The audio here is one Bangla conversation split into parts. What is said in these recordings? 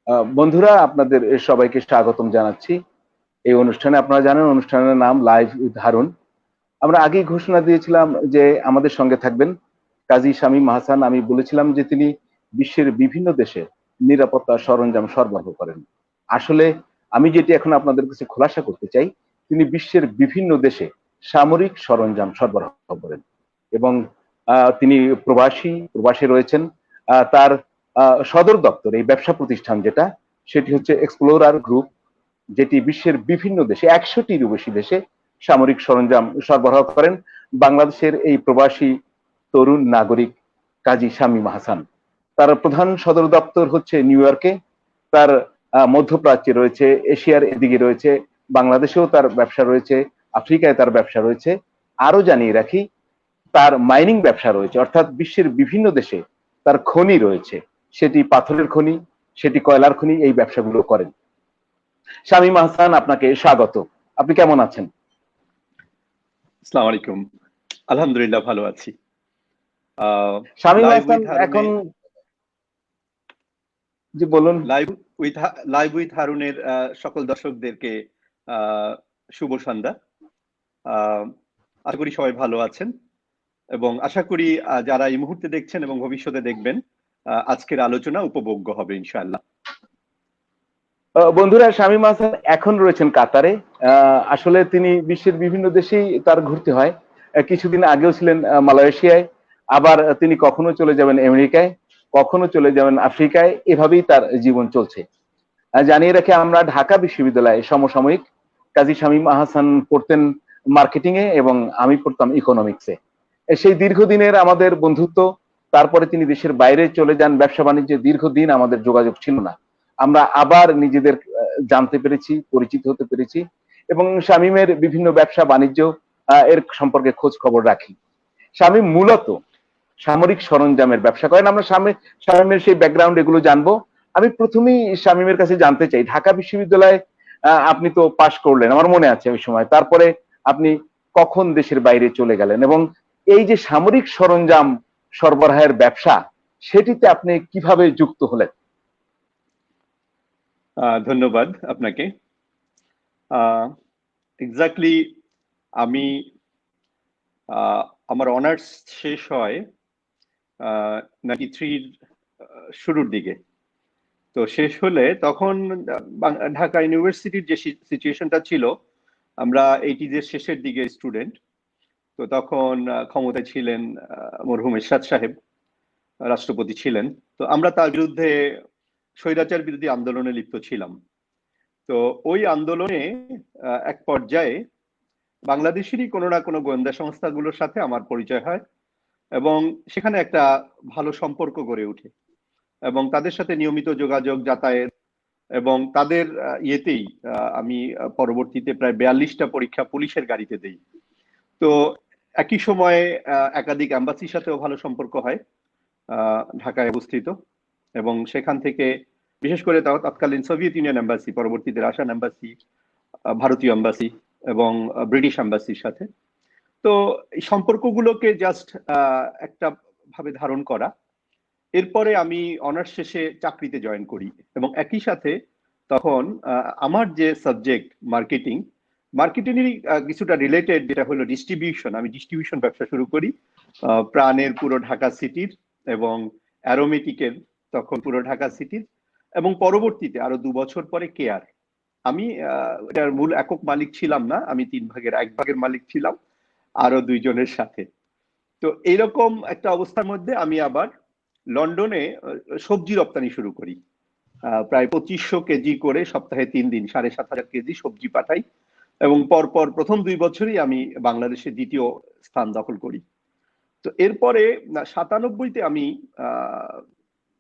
বন্ধুরা, আপনাদের সবাইকে স্বাগতম জানাচ্ছি এই অনুষ্ঠানে। আপনারা জানেন অনুষ্ঠানের নাম লাইভ উইথ হারুন। আমরা আগেই ঘোষণা দিয়েছিলাম যে আমাদের সঙ্গে থাকবেন কাজী শামীম হাসান। আমি বলেছিলাম যে তিনি বিশ্বের বিভিন্ন দেশে নিরাপত্তা সরঞ্জাম সরবরাহ করেন। আসলে আমি যেটি এখন আপনাদের কাছে খোলাসা করতে চাই, তিনি বিশ্বের বিভিন্ন দেশে সামরিক সরঞ্জাম সরবরাহ করেন এবং তিনি প্রবাসী রয়েছেন। তার সদর দপ্তর, এই ব্যবসা প্রতিষ্ঠান যেটা, সেটি হচ্ছে এক্সপ্লোরার গ্রুপ, যেটি বিশ্বের বিভিন্ন দেশে 100টিরও বেশি দেশে সামরিক সরঞ্জাম সরবরাহ করেন। বাংলাদেশের এই প্রবাসী তরুণ নাগরিক কাজী শামীম হাসান, তার প্রধান সদর দপ্তর হচ্ছে নিউ ইয়র্কে। তার মধ্যপ্রাচ্যে রয়েছে, এশিয়ার এদিকে রয়েছে, বাংলাদেশেও তার ব্যবসা রয়েছে, আফ্রিকায় তার ব্যবসা রয়েছে। আরো জানিয়ে রাখি, তার মাইনিং ব্যবসা রয়েছে, অর্থাৎ বিশ্বের বিভিন্ন দেশে তার খনি রয়েছে, সেটি পাথরের খনি, সেটি কয়লার খনি, এই ব্যবসাগুলো করেন। শামীম হাসান, আপনাকে স্বাগত। আপনি কেমন আছেন? আসসালামু আলাইকুম। আলহামদুলিল্লাহ ভালো আছি। শামীম হাসান এখন জি বলুন। লাইভ উইথ হারুনের সকল দর্শকদেরকে শুভ সন্ধ্যা। আশা করি সবাই ভালো আছেন এবং আশা করি যারা এই মুহূর্তে দেখছেন এবং ভবিষ্যতে দেখবেন আজকের আলোচনা উপভোগ্য হবে ইনশাআল্লাহ। বন্ধুরা, শামীম হাসান এখন রয়েছেন কাতারে। আসলে তিনি বিশ্বের বিভিন্ন দেশেই তার ঘুরতে হয়। কিছুদিন আগেও ছিলেন মালয়েশিয়ায়, আবার তিনি কখনো চলে যাবেন আমেরিকায়, কখনো চলে যাবেন আফ্রিকায়, এভাবেই তার জীবন চলছে। জানিয়ে রাখি, আমরা ঢাকা বিশ্ববিদ্যালয়ে সমসাময়িক। কাজী শামীম হাসান পড়তেন মার্কেটিং এ এবং আমি পড়তাম ইকোনমিক্সে। সেই দীর্ঘদিনের আমাদের বন্ধুত্ব। তারপরে তিনি দেশের বাইরে চলে যান ব্যবসা বাণিজ্যে, দীর্ঘদিন আমাদের যোগাযোগ ছিল না। আমরা আবার নিজেদের জানতে পেরেছি, পরিচিত হতে পেরেছি এবং শামীমের বিভিন্ন ব্যবসা বাণিজ্য এর সম্পর্কে খোঁজ খবর রাখি। শামীম মূলত সামরিক সরঞ্জামের ব্যবসা করেন। আমরা শামীমের সেই ব্যাকগ্রাউন্ড এগুলো জানবো। আমি প্রথমেই শামীমের কাছে জানতে চাই, ঢাকা বিশ্ববিদ্যালয়ে আপনি তো পাশ করলেন, আমার মনে আছে ওই সময়। তারপরে আপনি কখন দেশের বাইরে চলে গেলেন এবং এই যে সামরিক সরঞ্জাম সরবরাহের ব্যবসা, সেটিতে আপনি কিভাবে যুক্ত হলেন? ধন্যবাদ আপনাকে। এক্স্যাক্টলি আমি আমার অনার্স শেষ হয় 93 শুরুর দিকে। তো শেষ হলে তখন ঢাকা ইউনিভার্সিটির যে সিচুয়েশনটা ছিল, আমরা 80s শেষের দিকে স্টুডেন্ট। তো তখন ক্ষমতায় ছিলেন মরহুম এরশাদ সাহেব, রাষ্ট্রপতি ছিলেন। তো আমরা তার বিরুদ্ধে স্বৈরাচার বিরোধী আন্দোলনে লিপ্ত ছিলাম। তো ওই আন্দোলনে এক পর্যায়ে বাংলাদেশেরই কোনো না কোনো গোয়েন্দা সংস্থাগুলোর সাথে আমার পরিচয় হয় এবং সেখানে একটা ভালো সম্পর্ক গড়ে ওঠে এবং তাদের সাথে নিয়মিত যোগাযোগ, যাতায়াত এবং তাদের ইয়েতেই আমি পরবর্তীতে প্রায় 42টা পরীক্ষা পুলিশের গাড়িতে দেই। তো একই সময়ে একাধিক এম্বাসির সাথেও ভালো সম্পর্ক হয় ঢাকায় অবস্থিত এবং সেখান থেকে বিশেষ করে তৎকালীন সোভিয়েত ইউনিয়ন এম্বাসি, পরবর্তীতে রাশিয়ান এম্বাসি, ভারতীয় এম্বাসি এবং ব্রিটিশ এম্বাসির সাথে। তো এই সম্পর্কগুলোকে জাস্ট একটা ভাবে ধারণ করা। এরপরে আমি অনার্স শেষে চাকরিতে জয়েন করি এবং একই সাথে তখন আমার যে সাবজেক্ট মার্কেটিংয়েরই কিছুটা রিলেটেড, যেটা হলো ডিস্ট্রিবিউশন। আমি ডিস্ট্রিবিউশন ব্যবসা শুরু করি প্রাণের পুরো ঢাকা সিটির এবং অ্যারোমেটিকের তখন পুরো ঢাকা সিটির, এবং পরবর্তীতে আরো 2 বছর পরে কেয়ার। আমি এটার মূল একক মালিক ছিলাম না, আমি 1/3 মালিক ছিলাম আরো 2 জনের সাথে। তো এইরকম একটা অবস্থার মধ্যে আমি আবার লন্ডনে সবজি রপ্তানি শুরু করি। প্রায় 2500 কেজি করে সপ্তাহে 3 দিন 7500 কেজি সবজি পাঠাই এবং পরপর প্রথম 2 বছরই আমি বাংলাদেশে দ্বিতীয় স্থান দখল করি। তো এরপরে 97তে আমি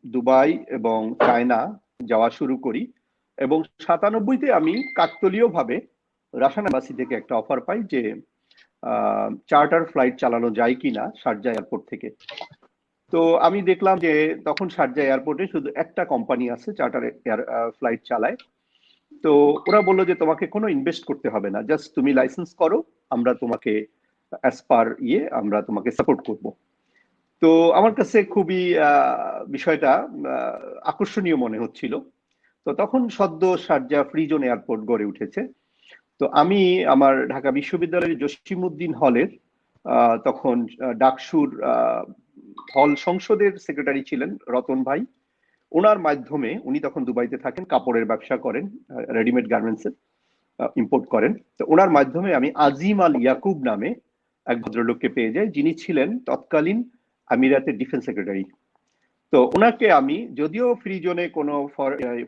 দুবাই এবং চায়না যাওয়া শুরু করি এবং 97তে আমি কাকতলীয় ভাবে রাশিয়ান এম্বাসি থেকে একটা অফার পাই যে চার্টার ফ্লাইট চালানো যায় কিনা শারজাহ এয়ারপোর্ট থেকে। তো আমি দেখলাম যে তখন শারজাহ এয়ারপোর্টে শুধু একটা কোম্পানি আছে চার্টার ফ্লাইট চালায়। তো ওরা বললো যে তোমাকে কোনো ইনভেস্ট করতে হবে না, জাস্ট তুমি লাইসেন্স করো, আমরা তোমাকে অ্যাজ পার আমরা তোমাকে সাপোর্ট করব। তো আমার কাছে খুবই বিষয়টা আকর্ষণীয় মনে হচ্ছিল। তো তখন সদ্য শারজা ফ্রি জোন এয়ারপোর্ট গড়ে উঠেছে। তো আমি আমার ঢাকা বিশ্ববিদ্যালয়ের জসিমউদ্দিন হলের তখন ডাকসুর হল সংসদের সেক্রেটারি ছিলেন রতন ভাই। ওনার মাধ্যমে, উনি তখন দুবাইতে থাকেন, কাপড়ের ব্যবসা করেন, রেডিমেড গার্মেন্টসের ইম্পোর্ট করেন। তো ওনার মাধ্যমে আমি আজিম আল ইয়াকুব নামে এক ভদ্রলোককে পেয়ে যাই, যিনি ছিলেন তৎকালীন আমিরাতের ডিফেন্স সেক্রেটারি। তো ওনাকে আমি, যদিও ফ্রি জোনে কোনো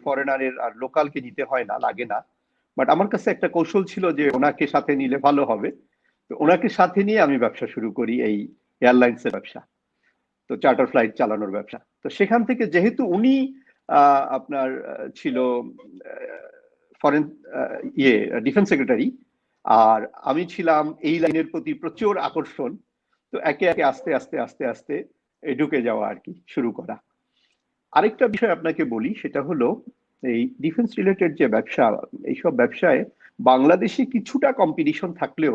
ফরেনারের আর লোকালকে নিতে হয় না, লাগে না, বাট আমার কাছে একটা কৌশল ছিল যে ওনাকে সাথে নিলে ভালো হবে। তো ওনাকে সাথে নিয়ে আমি ব্যবসা শুরু করি, এই এয়ারলাইন্সের ব্যবসা, তো চার্টার ফ্লাইট চালানোর ব্যবসা। তো সেখান থেকে যেহেতু উনি আপনার ছিল ফরেন ডিফেন্স সেক্রেটারি, আর আমি ছিলাম এই লাইনের প্রতি প্রচুর আকর্ষণ, তো একে একে আস্তে আস্তে আস্তে আস্তে ঢুকে যাওয়া আর কি, শুরু করা। আরেকটা বিষয় আপনাকে বলি, সেটা হলো এই ডিফেন্স রিলেটেড যে ব্যবসা, এইসব ব্যবসায় বাংলাদেশে কিছুটা কম্পিটিশন থাকলেও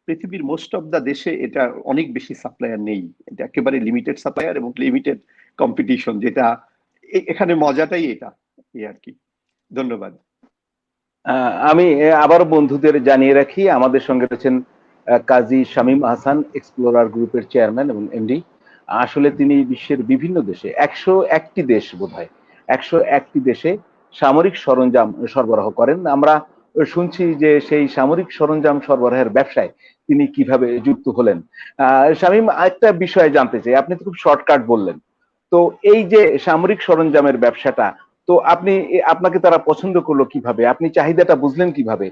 পৃথিবীর মোস্ট অফ দা দেশে এটা অনেক বেশি সাপ্লায়ার নেই। এটা একেবারে লিমিটেড সাপ্লায়ার এবং লিমিটেড কম্পিটিশন, যেটা এখানে মজাটাই এটা, এই আর কি। ধন্যবাদ। আমি আবার বন্ধুদের জানিয়ে রাখি, আমাদের সঙ্গে রয়েছেন কাজী শামীম আহসান, এক্সপ্লোরার গ্রুপের চেয়ারম্যান এবং এমডি। আসলে তিনি বিশ্বের বিভিন্ন দেশে 101টি দেশ, বোধহয় 101টি দেশে সামরিক সরঞ্জাম সরবরাহ করেন। আমরা শুনছি যে সেই সামরিক সরঞ্জাম সরবরাহের ব্যবসায় তিনি কিভাবে যুক্ত হলেন। শামীম, একটা বিষয় জানতে চাই, আপনি তো খুব শর্টকাট বললেন। তো এই যে সামরিক সরঞ্জামের ব্যবসাটা, তো আপনাকে তারা পছন্দ করলো কিভাবে, আপনি চাহিদাটা বুঝলেন কিভাবে,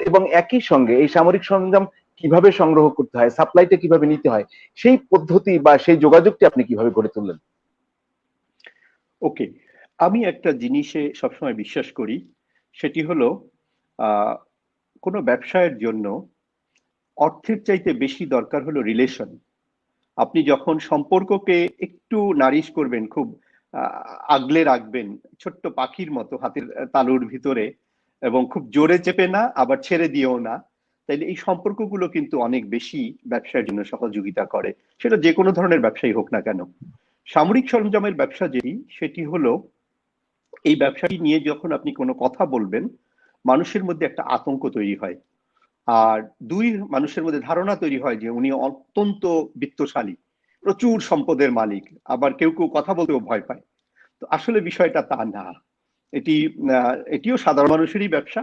এবং একই সঙ্গে এই সামরিক সরঞ্জাম কিভাবে সংগ্রহ করতে হয়, সাপ্লাইটা কিভাবে নিতে হয়, সেই পদ্ধতি বা সেই যোগাযোগটি আপনি কিভাবে গড়ে তুললেন? ওকে, আমি একটা জিনিসে সবসময় বিশ্বাস করি, সেটি হলো কোনো ব্যবসায়ের জন্য অর্থের চাইতে বেশি দরকার হলো রিলেশন। আপনি যখন সম্পর্ককে একটু নারিশ করবেন, খুব আগলে রাখবেন, ছোট্ট পাখির মতো হাতের তালুর ভিতরে, এবং খুব জোরে চেপে না, আবার ছেড়ে দিয়েও না, তাইলে এই সম্পর্কগুলো কিন্তু অনেক বেশি ব্যবসার জন্য সহযোগিতা করে, সেটা যে কোনো ধরনের ব্যবসায়ী হোক না কেন। সামরিক সরঞ্জামের ব্যবসা যেটি, সেটি হলো এই ব্যবসাটি নিয়ে যখন আপনি কোনো কথা বলবেন, মানুষের মধ্যে একটা আতঙ্ক তৈরি হয়, আর দুই, মানুষের মধ্যে ধারণা তৈরি হয় যে উনি অত্যন্ত বিত্তশালী, প্রচুর সম্পদের মালিক, আবার কেউ কেউ কথা বলতেও ভয় পায়। তো আসলে বিষয়টা তা না। এটিও সাধারণ মানুষেরই ব্যবসা,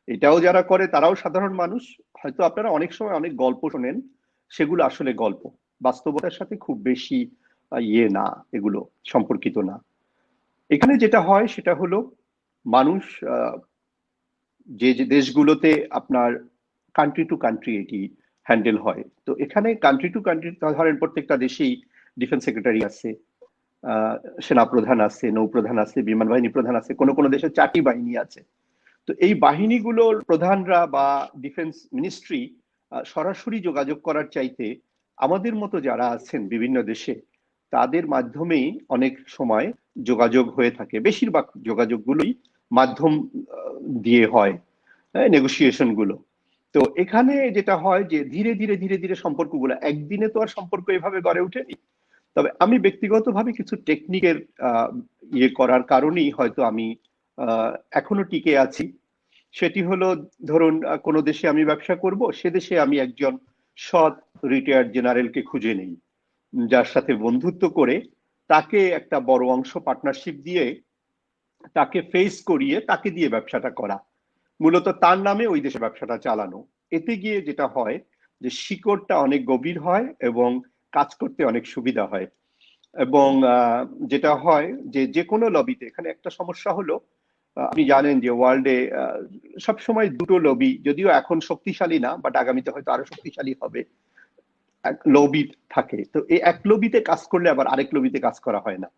এটাও যারা করে তারাও সাধারণ মানুষ। হয়তো আপনারা অনেক সময় অনেক গল্প শোনেন, সেগুলো আসলে গল্প, বাস্তবতার সাথে খুব বেশি ইয়ে না, এগুলো সম্পর্কিত না। এখানে যেটা হয় সেটা হলো, মানুষ যে যে দেশগুলোতে আপনার কান্ট্রি টু কান্ট্রি এটি হ্যান্ডেল হয়, তো এখানে কান্ট্রি টু কান্ট্রি ধরেন প্রত্যেকটা দেশেই ডিফেন্স সেক্রেটারি আছে, সেনাপ্রধান আছে, নৌপ্রধান আছে, বিমান বাহিনী প্রধান আছে, কোনো কোনো দেশে 4টি বাহিনী আছে। তো এই বাহিনীগুলোর প্রধানরা বা ডিফেন্স মিনিস্ট্রি সরাসরি যোগাযোগ করার চাইতে আমাদের মতো যারা আছেন বিভিন্ন দেশে, তাদের মাধ্যমেই অনেক সময় যোগাযোগ হয়ে থাকে। বেশিরভাগ যোগাযোগগুলোই মাধ্যম দিয়ে হয়, নেগোসিয়েশন গুলো। তো এখানে যেটা হয় যে ধীরে ধীরে ধীরে ধীরে সম্পর্কগুলো, একদিনে তো আর সম্পর্ক এভাবে গড়ে ওঠেনি। তবে আমি ব্যক্তিগতভাবে কিছু টেকনিকের ইয়ে করার কারণেই হয়তো আমি এখনো টিকে আছি। সেটি হলো, ধরুন কোনো দেশে আমি ব্যবসা করব, সে দেশে আমি একজন সৎ রিটায়ার্ড জেনারেলকে খুঁজে নেই, যার সাথে বন্ধুত্ব করে তাকে একটা বড় অংশ পার্টনারশিপ দিয়ে, তাকে ফেস করিয়ে তাকে দিয়ে ব্যবসাটা করা, মূলত তার নামে ওই দেশে ব্যবসাটা চালানো। এতে গিয়ে যেটা হয় যে শিকড়টা অনেক গভীর হয় এবং কাজ করতে অনেক সুবিধা হয়। এবং যেটা হয় যে যে কোনো লবিতে, এখানে একটা সমস্যা হলো, আপনি জানেন যে ওয়ার্ল্ডে সবসময় দুটো লবি, যদিও এখন শক্তিশালী না, বাট আগামীতে হয়তো আরো শক্তিশালী হবে, এক লবি থাকে। তো এই এক লবিতে কাজ করলে আবার আরেক লবিতে কাজ করা হয় না।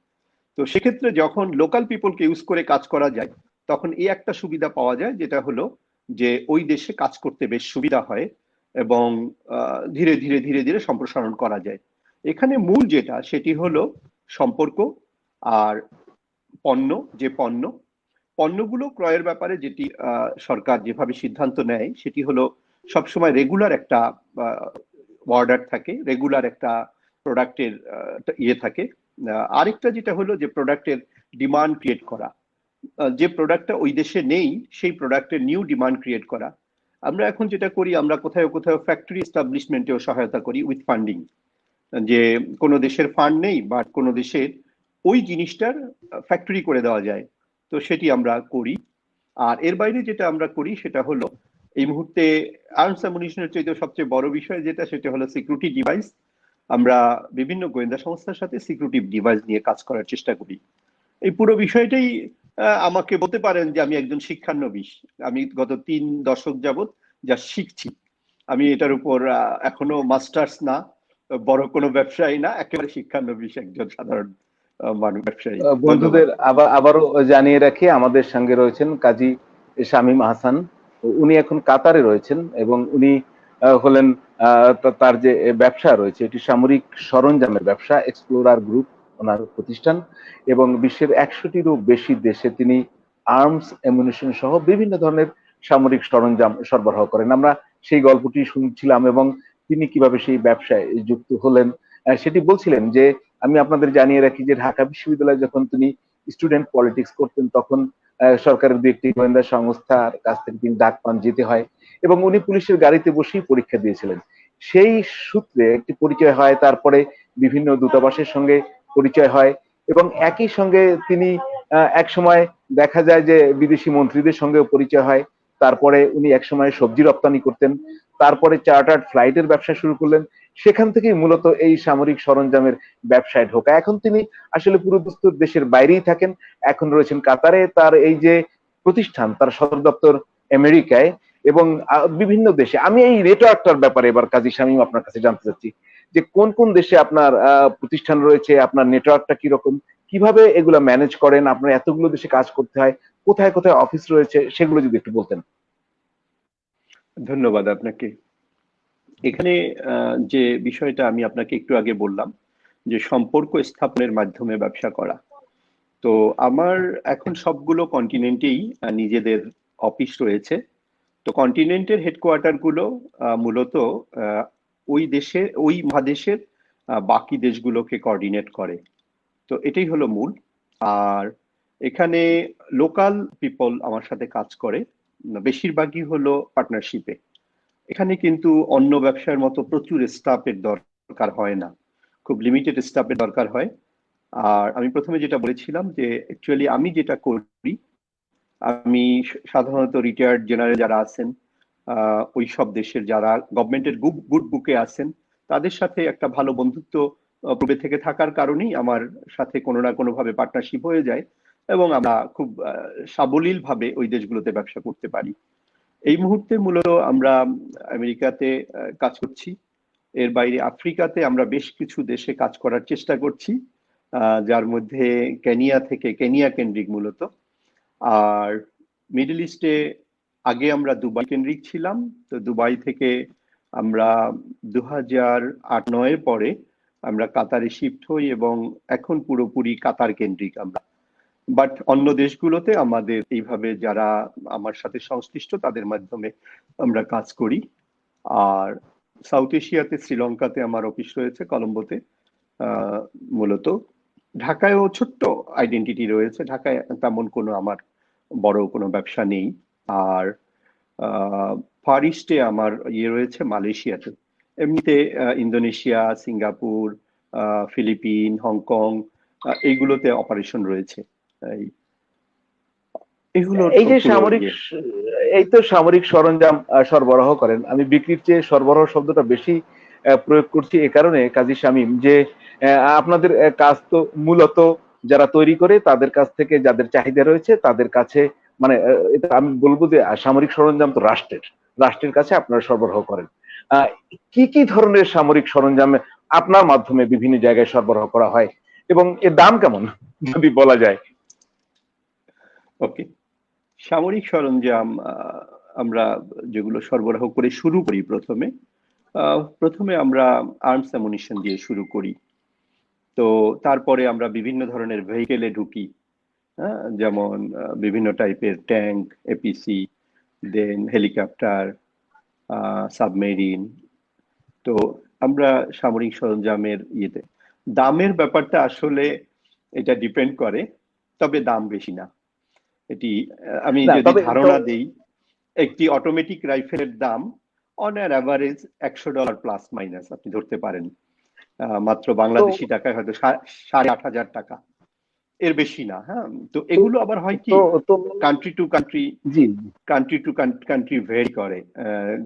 তো সেক্ষেত্রে যখন লোকাল পিপলকে ইউজ করে কাজ করা যায়, তখন এই একটা সুবিধা পাওয়া যায়, যেটা হলো যে ওই দেশে কাজ করতে বেশ সুবিধা হয় এবং ধীরে ধীরে ধীরে ধীরে সম্প্রসারণ করা যায়। এখানে মূল যেটা, সেটি হলো সম্পর্ক আর পণ্য। যে পণ্যগুলো ক্রয়ের ব্যাপারে যেটি সরকার যেভাবে সিদ্ধান্ত নেয়, সেটি হলো সবসময় রেগুলার একটা অর্ডার থাকে, রেগুলার একটা প্রোডাক্টের ইয়ে থাকে। আরেকটা যেটা হলো যে প্রোডাক্টের ডিমান্ড ক্রিয়েট করা। যে প্রোডাক্টটা ওই দেশে নেই সেই প্রোডাক্টের নিউ ডিমান্ড ক্রিয়েট করা। আমরা এখন যেটা করি, আমরা কোথাও কোথাও ফ্যাক্টরি এস্টাবলিশমেন্টেও সহায়তা করি উইথ ফান্ডিং, যে কোনো দেশের ফান্ড নেই বাট কোনো দেশের ওই জিনিসটার ফ্যাক্টরি করে দেওয়া যায়, তো সেটি আমরা করি। আর এর বাইরে যেটা আমরা করি সেটা হলো এই মুহূর্তে আর্মস অ্যামুনিশনের চাইতে সবচেয়ে বড় বিষয় যেটা, সেটা হলো সিকিউরিটি ডিভাইস। আমরা বিভিন্ন গোয়েন্দা সংস্থার সাথে সিকিউরিটি ডিভাইস নিয়ে কাজ করার চেষ্টা করি। এই পুরো বিষয়টাই আমাকে বলতে পারেন যে আমি একজন শিক্ষানবিশ। আমি গত 3 দশক যাবত যা শিখছি, আমি এটার উপর এখনো মাস্টার্স না, বড় কোনো ব্যবসায়ী না, একেবারে শিক্ষানবিশ একজন সাধারণ মানুষ, ব্যবসায়ী। ধন্যবাদ। বন্ধুদের আবারও জানিয়ে রাখি, আমাদের সঙ্গে রয়েছেন কাজী শামীম আহসান। উনি এখন কাতারে রয়েছেন এবং উনি হলেন তার যে ব্যবসা রয়েছে এটি সামরিক সরঞ্জামের ব্যবসা, এক্সপ্লোরার গ্রুপ ওনার প্রতিষ্ঠান, এবং বিশ্বের 100টিরও বেশি দেশে তিনি আর্মস অ্যামুনিশন সহ বিভিন্ন ধরনের সামরিক সরঞ্জাম সরবরাহ করেন। আমরা সেই গল্পটি শুনছিলাম এবং তিনি কিভাবে সেই ব্যবসায় যুক্ত হলেন সেটি বলছিলেন। যে আমি আপনাদের জানিয়ে রাখি যে ঢাকা বিশ্ববিদ্যালয়ে যখন তিনি স্টুডেন্ট পলিটিক্স করতেন তখন সরকারের দু একটি গোয়েন্দা সংস্থার কাছ থেকে তিনি ডাক পান, যেতে হয়, এবং উনি পুলিশের গাড়িতে বসেই পরীক্ষা দিয়েছিলেন। সেই সূত্রে একটি পরিচয় হয়, তারপরে বিভিন্ন দূতাবাসের সঙ্গে পরিচয় হয়, এবং একই সঙ্গে তিনি এক সময় দেখা যায় যে বিদেশি মন্ত্রীদের সঙ্গেও পরিচয় হয়। তারপরে উনি এক সময় সবজি রপ্তানি করতেন, তারপরে চার্টার্ড ফ্লাইটের ব্যবসা শুরু করলেন। সেখান থেকেই মূলত এই সামরিক সরঞ্জামের ব্যবসায় ঢোকা। এখন তিনি আসলে পুরো দস্তুর দেশের বাইরেই থাকেন, এখন রয়েছেন কাতারে। তার এই যে প্রতিষ্ঠান, তার সদর দপ্তর আমেরিকায় এবং বিভিন্ন দেশে। আমি এই নেটওয়ার্কটার ব্যাপারে এবার কাজী শামীম আপনার কাছে জানতে চাচ্ছি যে কোন কোন দেশে আপনার প্রতিষ্ঠান রয়েছে, আপনার নেটওয়ার্কটা কিরকম, কিভাবে এগুলো ম্যানেজ করেন, আপনার এতগুলো দেশে কাজ করতে হয়, কোথায় কোথায় অফিস রয়েছে, সেগুলো যদি একটু বলতেন। ধন্যবাদ আপনাকে। এখানে যে বিষয়টা আমি আপনাকে একটু আগে বললাম, যে সম্পর্ক স্থাপনের মাধ্যমে ব্যবসা করা, তো আমার এখন সবগুলো কন্টিনেন্টেই নিজেদের অফিস রয়েছে। তো কন্টিনেন্টের হেডকোয়ার্টার গুলো মূলত ওই দেশে, ওই মহাদেশের বাকি দেশগুলোকে কোঅর্ডিনেট করে। তো এটাই হলো মূল। আর এখানে লোকাল পিপল আমার সাথে কাজ করে, বেশিরভাগই হলো পার্টনারশিপে। এখানে কিন্তু অন্য ব্যবসার মতো প্রচুর স্টাফের দরকার হয় না, খুব লিমিটেড স্টাফের দরকার হয়। আর আমি প্রথমে যেটা বলেছিলাম যে অ্যাকচুয়ালি আমি যেটা করি, আমি সাধারণত রিটায়ার্ড জেনারেল যারা আছেন, ওই সব দেশের যারা গভর্নমেন্টের গুড বুকে আছেন, তাদের সাথে একটা ভালো বন্ধুত্ব পূর্বে থেকে থাকার কারণেই আমার সাথে কোনো না কোনো ভাবে পার্টনারশিপ হয়ে যায় এবং আমরা খুব সাবলীল ভাবে ওই দেশগুলোতে ব্যবসা করতে পারি। এই মুহূর্তে মূলত আমরা আমেরিকাতে কাজ করছি। এর বাইরে আফ্রিকাতে আমরা বেশ কিছু দেশে কাজ করার চেষ্টা করছি, যার মধ্যে কেনিয়া কেন্দ্রিক মূলত। আর মিডল ইস্টে আগে আমরা দুবাই কেন্দ্রিক ছিলাম। তো দুবাই থেকে আমরা 2008-9 পরে আমরা কাতারে শিফট হই এবং এখন পুরোপুরি কাতার কেন্দ্রিক আমরা। বাট অন্য দেশগুলোতে আমাদের এইভাবে যারা আমার সাথে সংশ্লিষ্ট তাদের মাধ্যমে আমরা কাজ করি। আর সাউথ এশিয়াতে শ্রীলঙ্কাতে আমার অফিস রয়েছে, কলম্বোতে মূলত। ঢাকায়ও ছোট্ট আইডেন্টিটি রয়েছে, ঢাকায় তেমন কোনো আমার বড় কোনো ব্যবসা নেই। আর ফার ইস্টে আমার রয়েছে মালয়েশিয়াতে। এমনিতে ইন্দোনেশিয়া, সিঙ্গাপুর, ফিলিপিন, হংকং, এইগুলোতে অপারেশন রয়েছে। এগুলো এই যে সামরিক, এই তো সামরিক সরঞ্জাম সরবরাহ করেন, আমি বিক্রির চেয়ে সরবরাহ শব্দটা বেশি প্রয়োগ করছি এ কারণে কাজী শামীম, যে আপনাদের কাজ তো মূলত যারা তৈরি করে তাদের কাছ থেকে যাদের চাহিদা রয়েছে তাদের কাছে, মানে এটা আমি বলবো যে সামরিক সরঞ্জাম তো রাষ্ট্রের কাছে আপনারা সরবরাহ করেন। কি কি ধরনের সামরিক সরঞ্জাম আপনার মাধ্যমে বিভিন্ন জায়গায় সরবরাহ করা হয় এবং এর দাম কেমন যদি বলা যায়? ওকে, সামরিক সরঞ্জাম আমরা যেগুলো সরবরাহ করে শুরু করি, প্রথমে আমরা আর্মস অ্যামুনিশন দিয়ে শুরু করি। তো তারপরে আমরা বিভিন্ন ধরনের ভেহিকেলে ঢুকি, হ্যাঁ, যেমন বিভিন্ন টাইপের ট্যাঙ্ক, এপিসি, দেন হেলিকপ্টার, সাবমেরিন। তো আমরা সামরিক সরঞ্জামের ইয়েতে দামের ব্যাপারটা আসলে এটা ডিপেন্ড করে, তবে দাম বেশি না। এটি আমি না যদি তবে ধারণা দেই, একটি অটোমেটিক রাইফেলের দাম on an average $100 plus minus আপনি ধরতে পারেন, মাত্র তো বাংলাদেশি টাকায় হয়তো 8,500 টাকা, এর বেশি না। হ্যাঁ, তো তো এগুলো আবার হয় কি, তো তো country to country, G country to country very করে।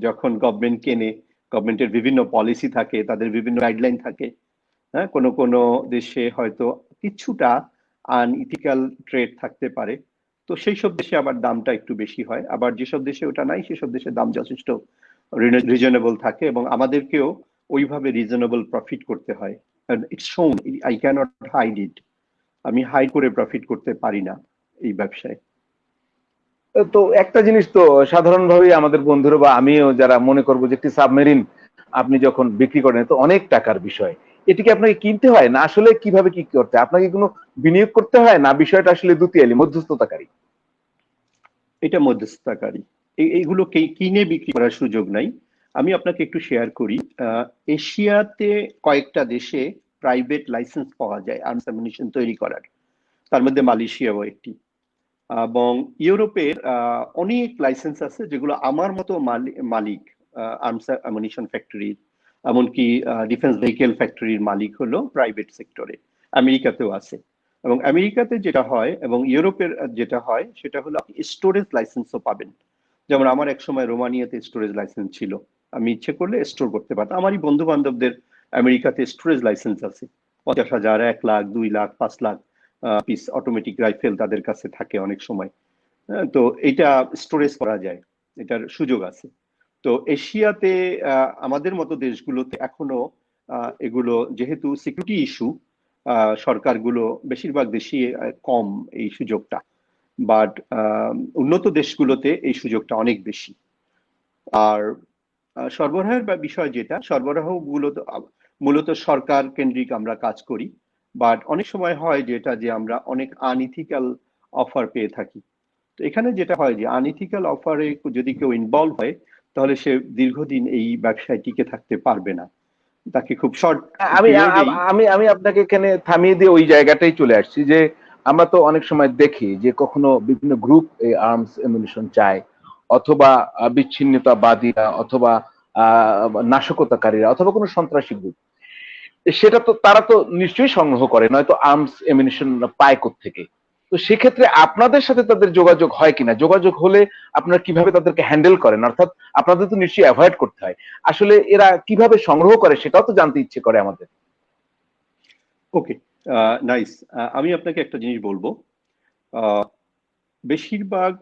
যখন গভর্নমেন্ট কেনে, গভর্নমেন্টের বিভিন্ন পলিসি থাকে, তাদের বিভিন্ন গাইডলাইন থাকে। হ্যাঁ, কোনো কোনো দেশে হয়তো কিছুটা আনইথিক্যাল ট্রেড থাকতে পারে, তো সেই সব দেশে আবার দামটা একটু বেশি হয়। আবার যেসব দেশে ওটা নাই, সেসব দেশে দাম যথেষ্ট রিজনেবল থাকে, এবং আমাদেরকেও ওইভাবে রিজনেবল প্রফিট করতে হয়। ইটস শোন, আই ক্যানট হাইড ইট, আমি হাইড করে প্রফিট করতে পারি না এই ব্যবসায়। তো একটা জিনিস তো সাধারণভাবেই আমাদের বন্ধুরা বা আমিও যারা মনে করবো যে একটি সাবমেরিন আপনি যখন বিক্রি করেন তো অনেক টাকার বিষয়, এটিকে আপনাকে কিনতে হয় না আসলে কিভাবে কি করতে হয়? আপনাকে কোনো বিনিয়োগ করতে হয় না বিষয়টা আসলে দুতিয়ালি মধ্যস্থতাকারী? এটা মধ্যস্থতাকারী, এইগুলো কিনে বিক্রি করার সুযোগ নাই। আমি আপনাকে একটু শেয়ার করি। এশিয়াতে কয়েকটা দেশে প্রাইভেট লাইসেন্স পাওয়া যায় আর্মস অ্যামিউনিশন তৈরি করার, তার মধ্যে মালয়েশিয়াও একটি। এবং ইউরোপের অনেক লাইসেন্স আছে যেগুলো আমার মতো মালিক, আর্মস অ্যামিউনিশন ফ্যাক্টরির, এমনকি ডিফেন্স ভেহিকেল ফ্যাক্টরির মালিক হলো প্রাইভেট সেক্টরে। আমেরিকাতেও আছে। এবং আমেরিকাতে যেটা হয় এবং ইউরোপের যেটা হয় সেটা হলো আপনি স্টোরেজ লাইসেন্সও পাবেন। যেমন আমার এক সময় রোমানিয়াতে স্টোরেজ লাইসেন্স ছিল, আমি ইচ্ছে করলে স্টোর করতে পারতাম। আমারই বন্ধু বান্ধবদের আমেরিকাতে স্টোরেজ লাইসেন্স আছে, 50,000, 1 lakh, 2 lakh, 5 lakh piece automatic rifle তাদের কাছে থাকে অনেক সময়। হ্যাঁ, তো এটা স্টোরেজ করা যায়, এটার সুযোগ আছে। তো এশিয়াতে আমাদের মতো দেশগুলোতে এখনো এগুলো যেহেতু সিকিউরিটি ইস্যু, সরকারগুলো বেশিরভাগ দেশই কম এই সুযোগটা, বাট উন্নত দেশগুলোতে এই সুযোগটা অনেক বেশি। আর সরবরাহের বা বিষয় যেটা, সরবরাহ মূলত সরকার কেন্দ্রিক আমরা কাজ করি, বাট অনেক সময় হয় যেটা যে আমরা অনেক আনইথিক্যাল অফার পেয়ে থাকি। তো এখানে যেটা হয় যে আনইথিক্যাল অফারে যদি কেউ ইনভলভ হয়, তাহলে সে দীর্ঘদিন এই ব্যবসায় টিকে থাকতে পারবে না, তাকে খুব শর্ট আমি পিরিয়ডেই। আমি আমি আপনাকে এখানে থামিয়ে দিয়ে ওই জায়গাটাই চলে আসছি যে আমরা তো অনেক সময় দেখি যে কখনো বিভিন্ন গ্রুপ এই আর্মস এমিউনিশন চায়, অথবা বিচ্ছিন্নতাবাদীরা, অথবা নাশকতাকারীরা, অথবা কোনো সন্ত্রাসী গ্রুপ, সেটা তো তারা তো নিশ্চয়ই সংগ্রহ করে, নয়তো আর্মস এমিউনিশন পায় থেকে। তো সেক্ষেত্রে আপনাদের সাথে তাদের যোগাযোগ হয় কিনা, যোগাযোগ হলে আপনারা কিভাবে তাদেরকে হ্যান্ডেল করেন, অর্থাৎ আপনাদের তো নিশ্চয়ই অ্যাভয়েড করতে হয়, আসলে এরা কিভাবে সংগ্রহ করে সেটাও তো জানতে ইচ্ছে করে আমাদের। ওকে, নাইস। আমি আপনাকে একটা জিনিস বলবো। আহ, বেশিরভাগ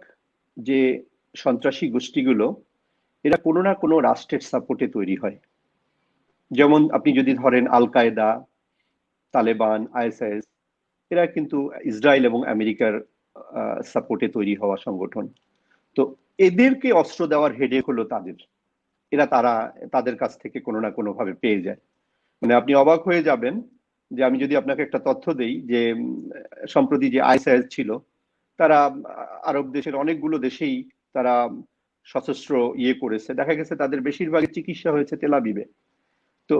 যে সন্ত্রাসী গোষ্ঠীগুলো, এরা কোনো না কোনো রাষ্ট্রের সাপোর্টে তৈরি হয়। যেমন আপনি যদি ধরেন আল কায়দা, তালেবান, আইএসআইএস, এরা কিন্তু ইসরায়েল এবং আমেরিকার সাপোর্টে তৈরি হওয়া সংগঠন। তো এদেরকে অস্ত্র দেওয়ার হেডেক হলো তাদের, তারা তাদের কাছ থেকে কোনো না কোনো ভাবে পেয়ে যায়। মানে আপনি অবাক হয়ে যাবেন যে আমি যদি আপনাকে একটা তথ্য দেই যে সম্প্রতি যে আইএসআইএস ছিল, তারা আরব দেশের অনেকগুলো দেশেই তারা সশস্ত্র করেছে, দেখা গেছে তাদের বেশিরভাগই চিকিৎসা হয়েছে তেল আবিবে। তো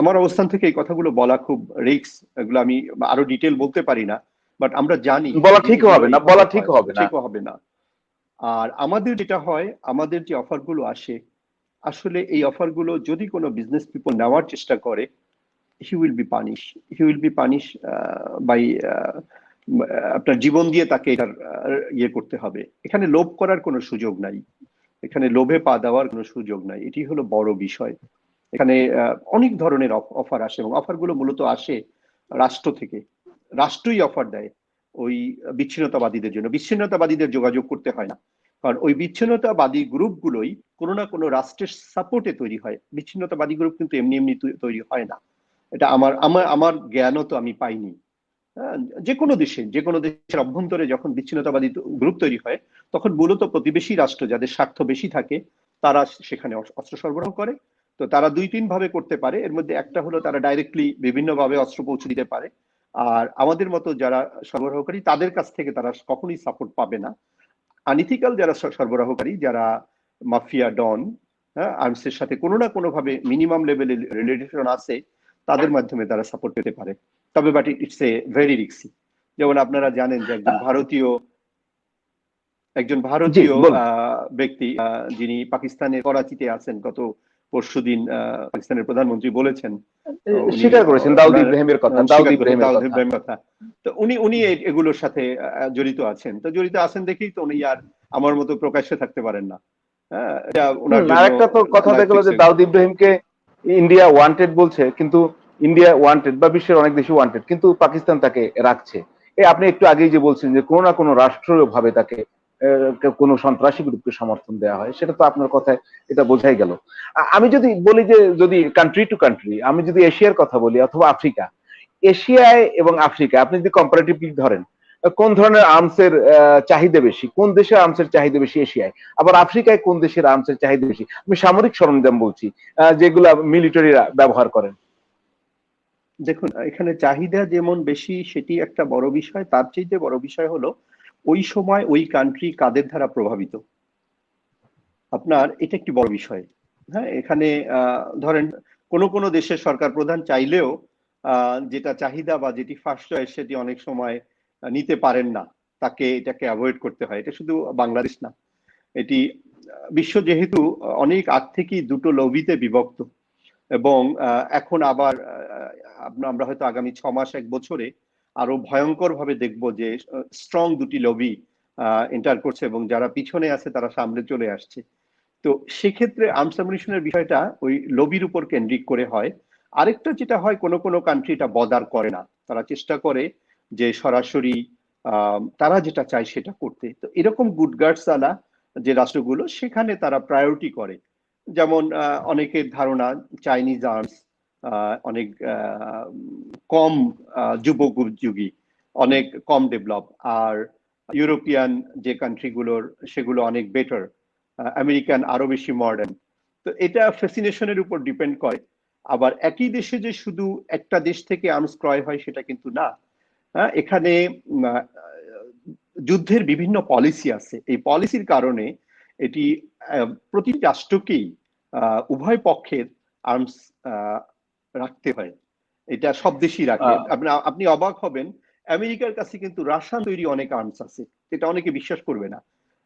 আমার অবস্থান থেকে এই কথাগুলো বলা খুব রিস্ক, এগুলো আমি আরো ডিটেল বলতে পারি না, বাট আমরা জানি বলা যে ঠিক এগুলো হবে না, এইভাবে বলা ঠিক হয়, হবে না। ঠিকও হবে না। আর আমাদের যেটা হয়, আমাদের যে অফারগুলো আসে, আসলে এই অফারগুলো যদি কোনো বিজনেস পিপল নেওয়ার চেষ্টা করে, he will be punish, by আপনার জীবন দিয়ে তাকে এটার করতে হবে। এখানে লোভ করার কোনো সুযোগ নাই, এখানে লোভে পা দেওয়ার কোনো সুযোগ নাই, এটি হলো বড় বিষয়। এখানে অনেক ধরনের অফার আসে, এবং অফারগুলো মূলত আসে রাষ্ট্র থেকে। রাষ্ট্রই অফার দেয় ওই বিচ্ছিন্নতাবাদীদের জন্য, বিচ্ছিন্নতাবাদীদের যোগাযোগ করতে হয় না, কারণ ওই বিচ্ছিন্নতাবাদী গ্রুপগুলোই কোনো না কোনো রাষ্ট্রের সাপোর্টে তৈরি হয়। বিচ্ছিন্নতাবাদী গ্রুপ কিন্তু এমনি এমনি তৈরি হয় না, এটা আমার আমার আমার জ্ঞানও তো আমি পাইনি। হ্যাঁ, যে কোনো দেশের অভ্যন্তরে যখন বিচ্ছিন্নতাবাদী গ্রুপ তৈরি হয়, তখন মূলত প্রতিবেশী রাষ্ট্র যাদের স্বার্থ বেশি থাকে, তারা সেখানে অস্ত্র সরবরাহ করে। তো তারা 2-3 ভাবে করতে পারে, এর মধ্যে একটা হলো তারা ডাইরেক্টলি বিভিন্ন ভাবে অস্ত্র পৌঁছে দিতে পারে। আর আমাদের মতো যারা সরবরাহকারী, তাদের কাছ থেকে তারা কখনোই সাপোর্ট পাবে না। আনইথিক্যাল যারা সরবরাহকারী, যারা মাফিয়া ডন, হ্যাঁ, আর্মসের সাথে কোনো না কোনো ভাবে মিনিমাম লেভেলে রিলেশন আছে, তাদের মাধ্যমে তারা সাপোর্ট পেতে পারে। তবে but it's a very risky. যেমন আপনারা জানেন যে একজন ভারতীয় একজন জি ভারতীয় বলুন। ব্যক্তি, যিনি পাকিস্তানের করাচিতে আছেন। গত পরশুদিন পাকিস্তানের প্রধানমন্ত্রী বলেছেন, উনি স্বীকার করেছেন দাউদ ওনার ইব্রাহিমের কথা, দাউদ স্বীকার করেছেন ইব্রাহিমের দাউদ কথা। ইব্রাহিম কথা। তো উনি এগুলোর সাথে জড়িত আছেন। তো জড়িত আছেন দেখেই তো উনি আর আমার মতো প্রকাশ্যে থাকতে পারেন না। হ্যাঁ, এটা ওনার জন্য আরেকটা তো কথা লাইফ দেখা গেলো যে রিস্ক। দাউদ ইব্রাহিমকে ইন্ডিয়া ওয়ান্টেড বলছে, কিন্তু ইন্ডিয়া ওয়ান্টেড বা বিশ্বের অনেক দেশই ওয়ান্টেড, কিন্তু পাকিস্তান তাকে রাখছে। আপনি একটু আগেই যে বলছেন যে কোনো না কোনো রাষ্ট্রীয় ভাবে তাকে কোনো সন্ত্রাসী গ্রুপকে সমর্থন দেওয়া হয়, সেটা তো আপনার কথায় এটা বোঝাই গেল। আমি যদি বলি যে যদি কান্ট্রি টু কান্ট্রি, আমি যদি এশিয়ার কথা বলি অথবা আফ্রিকা, এশিয়ায় এবং আফ্রিকা আপনি যদি কম্পারেটিভলি ধরেন, কোন ধরনের আর্মসের চাহিদা বেশি, কোন দেশের আর্মসের চাহিদা বেশি এশিয়ায়, আবার আফ্রিকায় কোন দেশের আর্মসের চাহিদা বেশি? আমি সামরিক সরঞ্জাম বলছি, যেগুলা মিলিটারিরা ব্যবহার করেন। দেখুন, এখানে চাহিদা যেমন বেশি সেটি একটা বড় বিষয়, তার চাইতে বড় বিষয় হলো ওই সময় ওই কান্ট্রি কাদের দ্বারা প্রভাবিত। আপনার এটা একটি বড় বিষয়। হ্যাঁ, এখানে ধরেন কোন দেশের সরকার প্রধান চাইলেও যেটা চাহিদা বা যেটি ফার্স্ট চয়েস সেটি অনেক সময় নিতে পারেন না, তাকে এটাকে অ্যাভয়েড করতে হয়। এটা শুধু বাংলাদেশ না, এটি বিশ্ব যেহেতু অনেক আগ থেকেই দুটো লবিতে বিভক্ত, এবং এখন আবার আমরা হয়তো আগামী 6 মাস 1 বছরে আরো ভয়ঙ্কর ভাবে দেখবো যে স্ট্রং দুটি লবি এন্টার করছে, এবং যারা পিছনে আছে তারা সামনে চলে আসছে। তো সেক্ষেত্রে আর্মস অ্যামিউনিশনের বিষয়টা ওই লবির উপর কেন্দ্রিক করে হয়। আরেকটা যেটা হয়, কোনো কান্ট্রি এটা বদার করে না, তারা চেষ্টা করে যে সরাসরি তারা যেটা চায় সেটা করতে। তো এরকম গুড গার্ডস আলা যে রাষ্ট্রগুলো, সেখানে তারা প্রায়োরিটি করে। যেমন অনেকের ধারণা চাইনিজ আর্মস অনেক কম যুগোপযোগী, অনেক কম ডেভেলপ, আর ইউরোপিয়ান যে কান্ট্রিগুলোর সেগুলো অনেক বেটার, আমেরিকান আরো বেশি মডার্ন। তো এটা ফ্যাসিনেশনের উপর ডিপেন্ড করে। আবার একই দেশে যে শুধু একটা দেশ থেকে আর্মস ক্রয় হয় সেটা কিন্তু না। হ্যাঁ, এখানে যুদ্ধের বিভিন্ন পলিসি আছে। এই পলিসির কারণে এটি প্রতিটি রাষ্ট্রকেই উভয় পক্ষের আর্মস রাখতে হয়। এটা সব দেশই রাখে। আহ, আপনি অবাক হবেন, আমেরিকার কাছে কিন্তু রাশিয়ান তৈরি অনেক আর্মস আছে, এটা অনেকে বিশ্বাস করবে না।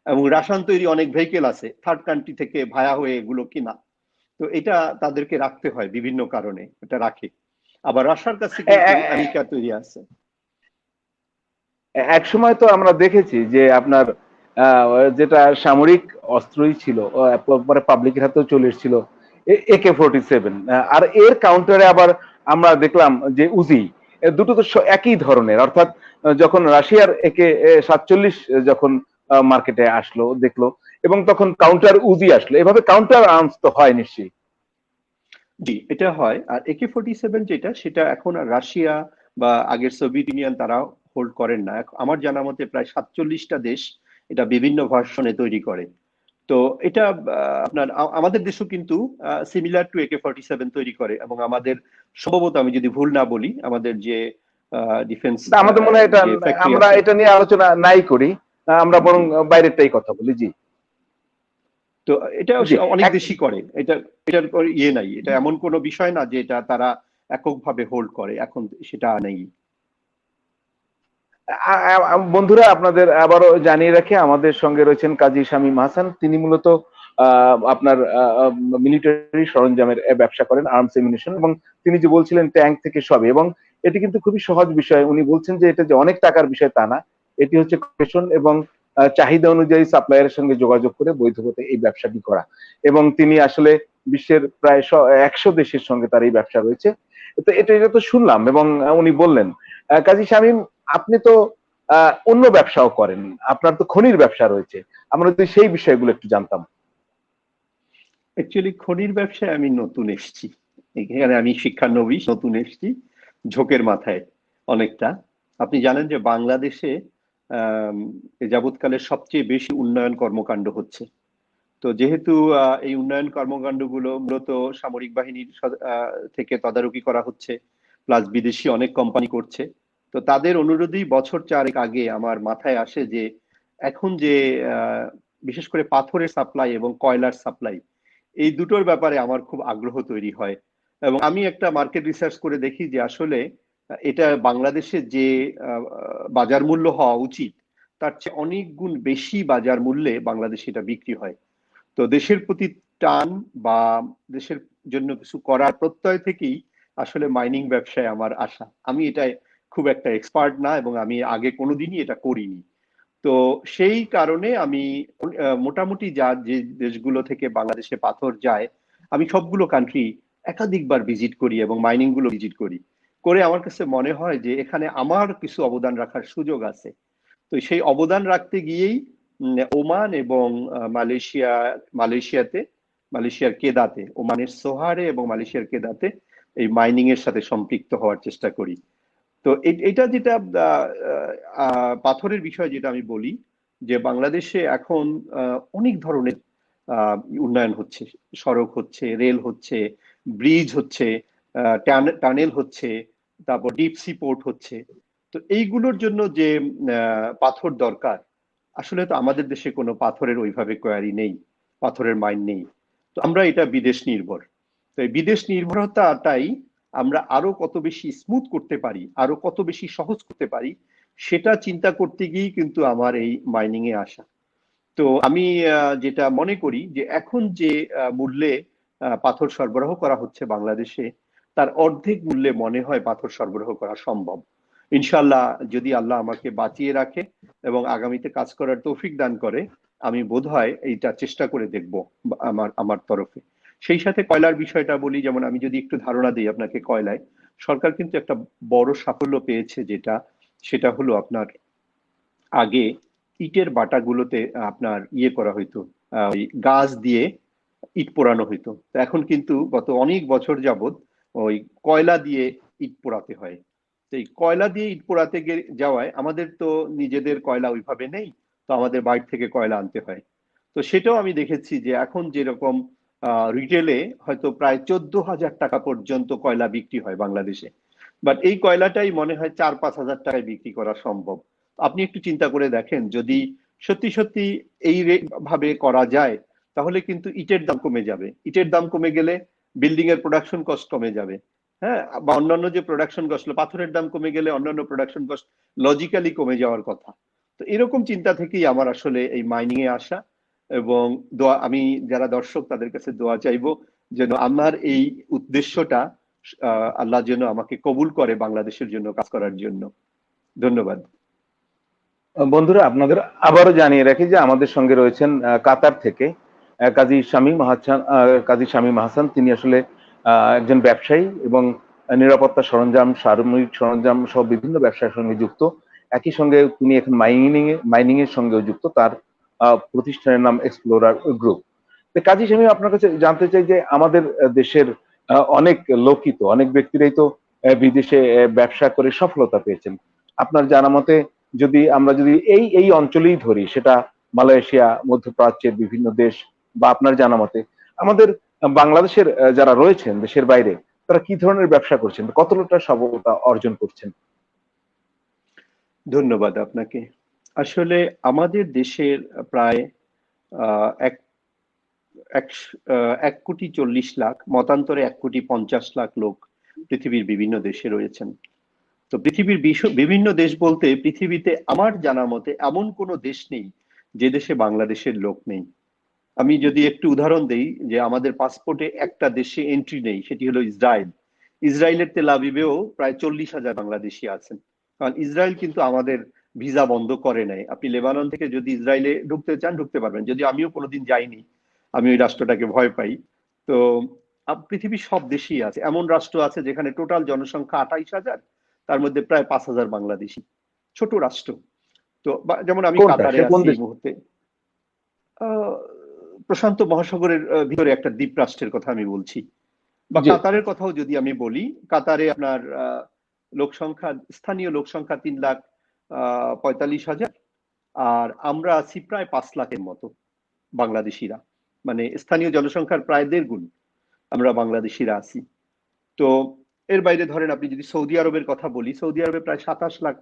এবং রাশিয়ান তৈরি অনেক ভেহিকেল আছে, থার্ড কান্ট্রি থেকে ভায়া হয়ে এগুলো কিনা। তো এটা তাদেরকে রাখতে হয় বিভিন্ন কারণে, এটা রাখে। আবার রাশিয়ার কাছে এ- কিন্তু এ- আমেরিকা তৈরি আছে। এক সময় তো আমরা দেখেছি যে আপনার যেটা সামরিক অস্ত্রই ছিল, পরে পাবলিকের হাতেও চলে এসেছিল AK-47, আর এর কাউন্টারে আবার আমরা দেখলাম যে উজি। দুটো তো একই ধরনের, অর্থাৎ যখন রাশিয়ার AK-47 যখন মার্কেটে আসলো দেখলো, এবং তখন কাউন্টার উজি আসলো, এভাবে কাউন্টার আর্মস তো হয় নিশ্চয়ই। জি, এটা হয়। আর AK-47 যেটা, সেটা এখন আর রাশিয়া বা আগের সোভিয়েত ইউনিয়ন তারা হোল্ড করেন না। আমার জানা মতে প্রায় 47টা দেশ এটা বিভিন্ন ভার্সনে তৈরি করে। তো এটা আপনার আমাদের দেশও কিন্তু সিমিলার টু AK-47 তৈরি করে, এবং আমাদের সম্ভবত, আমি যদি ভুল না বলি, আমাদের যে ডিফেন্স তা আমাদের মনে হয় এটা, যে ফ্যাক্টরি আমরা আছে। এটা নিয়ে আলোচনা নাই করি, আমরা বরং জি, বাইরেরটাই কথা বলি। জি। তো এটা জি। অনেক দেশই করে। এটার ইয়ে নাই, এটা এমন কোনো বিষয় না যে এটা তারা এককভাবে হোল্ড করে, এখন সেটা নেই। বন্ধুরা, আপনাদের আবারও জানিয়ে রাখি, আমাদের সঙ্গে রয়েছেন কাজী শামীম হাসান। তিনি মূলত আপনার মিলিটারি সরঞ্জামের ব্যবসা করেন, আর্মস এমিউনিশন, এবং তিনি যে বলছিলেন ট্যাঙ্ক থেকে সবে, এবং এটি কিন্তু খুবই সহজ বিষয়। উনি বলছেন যে এটা যে অনেক টাকার বিষয় তা না, এটি হচ্ছে কোটেশন এবং চাহিদা অনুযায়ী সাপ্লায়ারের সঙ্গে যোগাযোগ করে বৈধ পথে এই ব্যবসাটি করা। এবং তিনি আসলে বিশ্বের প্রায় 100 দেশের সঙ্গে তার এই ব্যবসা রয়েছে। তো এটা তো শুনলাম, এবং উনি বললেন। কাজী শামীম, আপনি তো অন্য ব্যবসাও করেন, আপনার তো খনির ব্যবসা রয়েছে, আমরা যদি সেই বিষয়গুলো একটু জানতাম। অ্যাকচুয়ালি খনির ব্যবসায় আমি নতুন এসেছি, এখানে আমি শিক্ষানবিশ, নতুন এসেছি ঝোঁকের মাথায় অনেকটা। আপনি জানেন যে বাংলাদেশে আহ যাবৎকালের সবচেয়ে বেশি উন্নয়ন কর্মকাণ্ড হচ্ছে। তো যেহেতু এই উন্নয়ন কর্মকাণ্ডগুলো মূলত সামরিক বাহিনীর থেকে তদারকি করা হচ্ছে, প্লাস বিদেশি অনেক কোম্পানি করছে। তো তাদের অনুরোধেই বছর 4 আগে আমার মাথায় আসে যে এখন যে আহ, বিশেষ করে পাথরের সাপ্লাই এবং কয়লার সাপ্লাই, এই দুটোর ব্যাপারে আমার খুব আগ্রহ তৈরি হয়। এবং আমি একটা মার্কেট রিসার্চ করে দেখি যে আসলে এটা বাংলাদেশে যে বাজার মূল্য হওয়া উচিত তার চেয়ে অনেক গুণ বেশি বাজার মূল্যে বাংলাদেশে এটা বিক্রি হয়। তো দেশের প্রতি টান বা দেশের জন্য কিছু করার প্রত্যয় থেকেই আসলে মাইনিং ব্যবসায় আমার আশা। আমি এটাই খুব একটা এক্সপার্ট না এবং আমি আগে কোনোদিনই এটা করিনি। তো সেই কারণে আমি মোটামুটি যে দেশগুলো থেকে বাংলাদেশে পাথর যায় আমি সবগুলো কান্ট্রি একাধিকবার ভিজিট করি এবং মাইনিং গুলো ভিজিট করি। করে আমার কাছে মনে হয় যে এখানে আমার কিছু অবদান রাখার সুযোগ আছে। তো সেই অবদান রাখতে গিয়েই ওমান এবং মালয়েশিয়ার কেদাতে, ওমানের সোহারে এবং মালয়েশিয়ার কেদাতে এই মাইনিং এর সাথে সম্পৃক্ত হওয়ার চেষ্টা করি। তো এটা যেটা পাথরের বিষয় যেটা আমি বলি যে বাংলাদেশে এখন অনেক ধরনের উন্নয়ন হচ্ছে, সড়ক হচ্ছে, রেল হচ্ছে, ব্রিজ হচ্ছে, টানেল হচ্ছে, তারপর ডিপ সি পোর্ট হচ্ছে। তো এইগুলোর জন্য যে পাথর দরকার, আসলে তো আমাদের দেশে কোনো পাথরের ওইভাবে কোয়ারি নেই, পাথরের মাইন নেই। তো আমরা এটা বিদেশ নির্ভর। তো এই বিদেশ নির্ভরতাটাই আমরা আরো কত বেশি স্মুথ করতে পারি, আরো কত বেশি সহজ করতে পারি, সেটা চিন্তা করতে গিয়েই কিন্তু আমার এই মাইনিং এ আসা। তো আমি যেটা মনে করি যে এখন যে মূল্যে পাথর সরবরাহ করা হচ্ছে বাংলাদেশে, তার অর্ধেক মূল্যে মনে হয় পাথর সরবরাহ করা সম্ভব। ইনশাল্লাহ যদি আল্লাহ আমাকে বাঁচিয়ে রাখে এবং আগামীতে কাজ করার তৌফিক দান করে, আমি বোধহয় এইটা চেষ্টা করে দেখব আমার তরফে। সেই সাথে কয়লার বিষয়টা বলি, যেমন আমি যদি একটু ধারণা দিই আপনাকে, কয়লায় সরকার কিন্তু একটা বড় সাফল্য পেয়েছে, সেটা হলো আপনার আগে ইটের বাটাগুলোতে আপনার ইয়ে করা হইতো, ওই গাছ দিয়ে ইট পোড়ানো হইতো। তো এখন কিন্তু গত অনেক বছর যাবত ওই কয়লা দিয়ে ইট পোড়াতে হয়। তো এই কয়লা দিয়ে ইট পোড়াতে যাওয়ায় আমাদের তো নিজেদের কয়লা ওইভাবে নেই, তো আমাদের বাইরে থেকে কয়লা আনতে হয়। তো সেটাও আমি দেখেছি যে এখন যেরকম রিটেলে হয়তো প্রায় 14,000 টাকা পর্যন্ত কয়লা বিক্রি হয় বাংলাদেশে, বাট এই কয়লাটাই মনে হয় 4-5 হাজার টাকায় বিক্রি করা সম্ভব। আপনি একটু চিন্তা করে দেখেন, যদি সত্যি সত্যি এই ভাবে করা যায়, তাহলে কিন্তু ইটের দাম কমে যাবে। ইটের দাম কমে গেলে বিল্ডিং এর প্রোডাকশন কস্ট কমে যাবে। হ্যাঁ, বা অন্যান্য যে প্রোডাকশন কস্ট, পাথরের দাম কমে গেলে অন্যান্য প্রোডাকশন কস্ট লজিক্যালি কমে যাওয়ার কথা। তো এরকম চিন্তা থেকেই আমার আসলে এই মাইনিং এ আসা। এবং দোয়া, আমি যারা দর্শক তাদের কাছে দোয়া চাইবো যেন আমার এই উদ্দেশ্যটা আল্লাহ যেন আমাকে কবুল করে বাংলাদেশের জন্য কাজ করার জন্য। ধন্যবাদ। বন্ধুরা, আপনাদের আবারও জানিয়ে রাখি যে আমাদের সঙ্গে রয়েছেন কাতার থেকে কাজী শামীম আহসান। তিনি আসলে একজন ব্যবসায়ী এবং নিরাপত্তা সরঞ্জাম, সামরিক সরঞ্জাম সহ বিভিন্ন ব্যবসার সঙ্গে যুক্ত। একই সঙ্গে তিনি এখন মাইনিং এর সঙ্গেও যুক্ত। তার প্রতিষ্ঠানের নাম এক্সপ্লোরার গ্রুপ। তো কাজী শামীম, আপনার কাছে জানতে চাই যে আমাদের দেশের অনেক লোকই তো, অনেক ব্যক্তিরাই তো বিদেশে ব্যবসা করে সফলতা পেয়েছেন। আপনার জানা মতে আমরা যদি এই এই অঞ্চলেই ধরি, সেটা মালয়েশিয়া, মধ্যপ্রাচ্যের বিভিন্ন দেশ, বা আপনার জানা মতে আমাদের বাংলাদেশের যারা রয়েছেন দেশের বাইরে, তারা কি ধরনের ব্যবসা করছেন, কতটা সফলতা অর্জন করছেন? ধন্যবাদ আপনাকে। আসলে আমাদের দেশের প্রায় এক এক 1,40,00,000, মতান্তরে 1,50,00,000 লোক পৃথিবীর বিভিন্ন দেশে রয়েছেন। তো পৃথিবীর বিভিন্ন দেশ বলতে পৃথিবীতে আমার জানা মতে এমন কোনো দেশ নেই যে দেশে বাংলাদেশের লোক নেই। আমি যদি একটু উদাহরণ দেই, যে আমাদের পাসপোর্টে একটা দেশে এন্ট্রি নেই, সেটি হলো ইসরায়েল। ইসরায়েলের তেল আবিবেও প্রায় 40,000 বাংলাদেশি আছেন। কারণ ইসরায়েল কিন্তু আমাদের ভিসা বন্ধ করে নাই। আপনি লেবানন থেকে যদি ইসরায়েলে ঢুকতে চান ঢুকতে পারবেন, যদি আমিও কোনোদিন যাইনি, আমি ওই রাষ্ট্রটাকে ভয় পাই। তো পৃথিবীর সব দেশেই আছে। এমন রাষ্ট্র আছে যেখানে টোটাল জনসংখ্যা 28,000, তার মধ্যে প্রায় 5,000 বাংলাদেশি। ছোট রাষ্ট্র। তো যেমন আমি কোনটা, কাতারে সে কোন আছি এই দেশ? মুহূর্তে। আহ, প্রশান্ত মহাসাগরের ভিতরে একটা দ্বীপ রাষ্ট্রের কথা আমি বলছি। বা জি। কাতারের কথাও যদি আমি বলি, কাতারে আপনার স্থানীয় লোক সংখ্যা 3,45,000, আর আমরা আছি প্রায় 5 লাখের মতো বাংলাদেশিরা। মানে স্থানীয় জনসংখ্যার প্রায় 1.5 গুণ আমরা বাংলাদেশিরা আছি। তো এর বাইরে ধরেন আপনি যদি সৌদি আরবের কথা বলি, সৌদি আরবে প্রায় 27 লাখ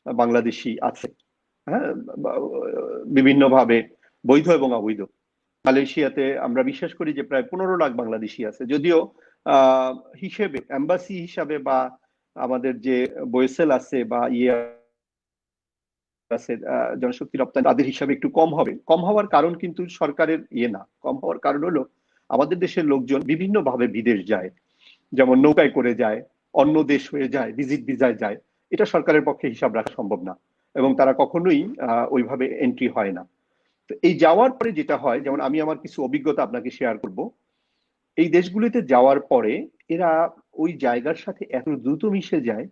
বাংলাদেশি আছে। হ্যাঁ, বিভিন্নভাবে বৈধ এবং অবৈধ। মালয়েশিয়াতে আমরা বিশ্বাস করি যে প্রায় 15 লাখ বাংলাদেশি আছে, যদিও হিসেবে এম্বাসি হিসাবে বা আমাদের যে বয়েসেল আছে বা ইয়ে আছে, জনশক্তি রপ্তানি তাদের হিসাবে একটু কম হবে। কম হওয়ার কারণ কিন্তু সরকারের না, কম হওয়ার কারণ হলো আমাদের দেশের লোকজন বিভিন্ন ভাবে বিদেশ যায়, যেমন নৌকায় করে যায়, অন্য দেশ হয়ে যায়, ভিজিট ভিসায় যায়। এটা সরকারের পক্ষে হিসাব রাখা সম্ভব না, এবং তারা কখনোই ওইভাবে এন্ট্রি হয় না। তো এই যাওয়ার পরে যেটা হয়, যেমন আমি আমার কিছু অভিজ্ঞতা আপনাকে শেয়ার করব। এই দেশগুলিতে যাওয়ার পরে এরা ওই জায়গার সাথে এত দ্রুত মিশে যায়।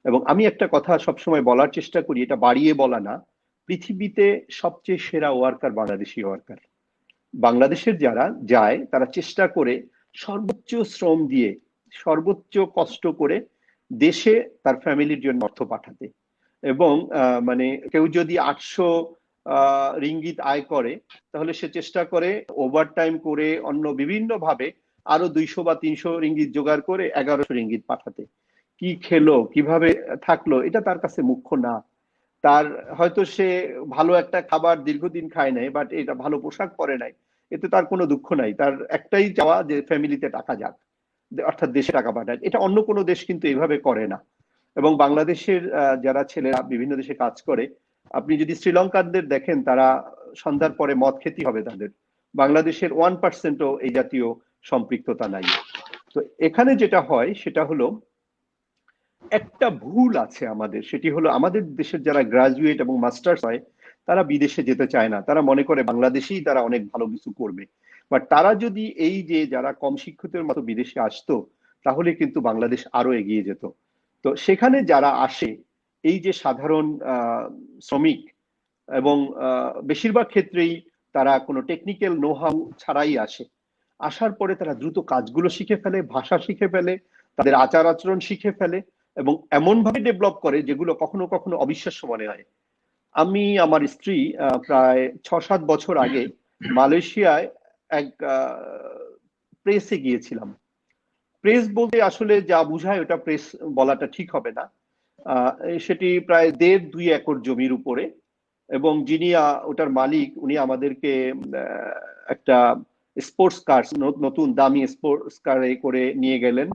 এবং আমি একটা কথা সবসময় বলার চেষ্টা করি, এটা বাড়িয়ে বলা না, পৃথিবীতে সবচেয়ে সেরা ওয়ার্কার বাংলাদেশি ওয়ার্কার। বাংলাদেশের যারা যায় তারা চেষ্টা করে সর্বোচ্চ শ্রম দিয়ে, সর্বোচ্চ কষ্ট করে দেশে তার ফ্যামিলির জন্য অর্থ পাঠাতে। এবং মানে কেউ যদি 800 রিঙ্গিত আয় করে, তাহলে সে চেষ্টা করে ওভারটাইম করে অন্য বিভিন্ন ভাবে আরো 200 বা 300 রিঙ্গিত জোগাড় করে 1100 রিঙ্গিত পাঠাতে। কি খেলো, কিভাবে থাকলো, এটা তার কাছে মুখ্য না। তার হয়তো সে ভালো একটা খাবার দীর্ঘদিন খায় নাই, বাট এটা ভালো পোশাক পরে নাই, এতে তার কোনো দুঃখ নাই। তার একটাই চাওয়া যে ফ্যামিলিতে টাকা যাক, অর্থাৎ দেশে টাকা পাঠায়। এটা অন্য কোনো দেশ কিন্তু এইভাবে করে না। এবং বাংলাদেশের যারা ছেলেরা বিভিন্ন দেশে কাজ করে, আপনি যদি শ্রীলঙ্কানদের দেখেন, তারা সন্ধ্যার পরে মদ খেতে হবে তাদের। বাংলাদেশের 1%ও এই জাতীয় সম্পৃক্ততা নাই। তো এখানে যেটা হয় সেটা হলো, একটা ভুল আছে আমাদের, সেটি হলো আমাদের দেশের যারা গ্রাজুয়েট এবং মাস্টার্স হয় তারা বিদেশে যেতে চায় না। তারা মনে করে বাংলাদেশেই তারা অনেক ভালো কিছু করবে। বাট তারা যদি এই যে যারা কম শিক্ষিতের মতো বিদেশে আসতো, তাহলে কিন্তু বাংলাদেশ আরো এগিয়ে যেত। তো সেখানে যারা আসে, এই যে সাধারণ শ্রমিক, এবং বেশিরভাগ ক্ষেত্রেই তারা কোনো টেকনিক্যাল নো হাউ ছাড়াই আসে। আসার পরে তারা দ্রুত কাজগুলো শিখে ফেলে, ভাষা শিখে ফেলে, তাদের আচার আচরণ শিখে ফেলে, এবং এমন ভাবে ডেভেলপ করে যেগুলো কখনো কখনো অবিশ্বাস্য মনে হয়। আমি আমার স্ত্রী প্রায় 6-7 বছর আগে মালয়েশিয়ায় এক প্রেসে গিয়েছিলাম। প্রেস বলতে আসলে যা বুঝায় ওটা প্রেস বলাটা ঠিক হবে না। সেটি প্রায় 1.5-2 একর জমির উপরে, এবং যিনি ওটার মালিক, উনি আমাদেরকে একটা স্পোর্টস কার, নতুন দামি স্পোর্টস কারে করে নিয়ে গেলেন,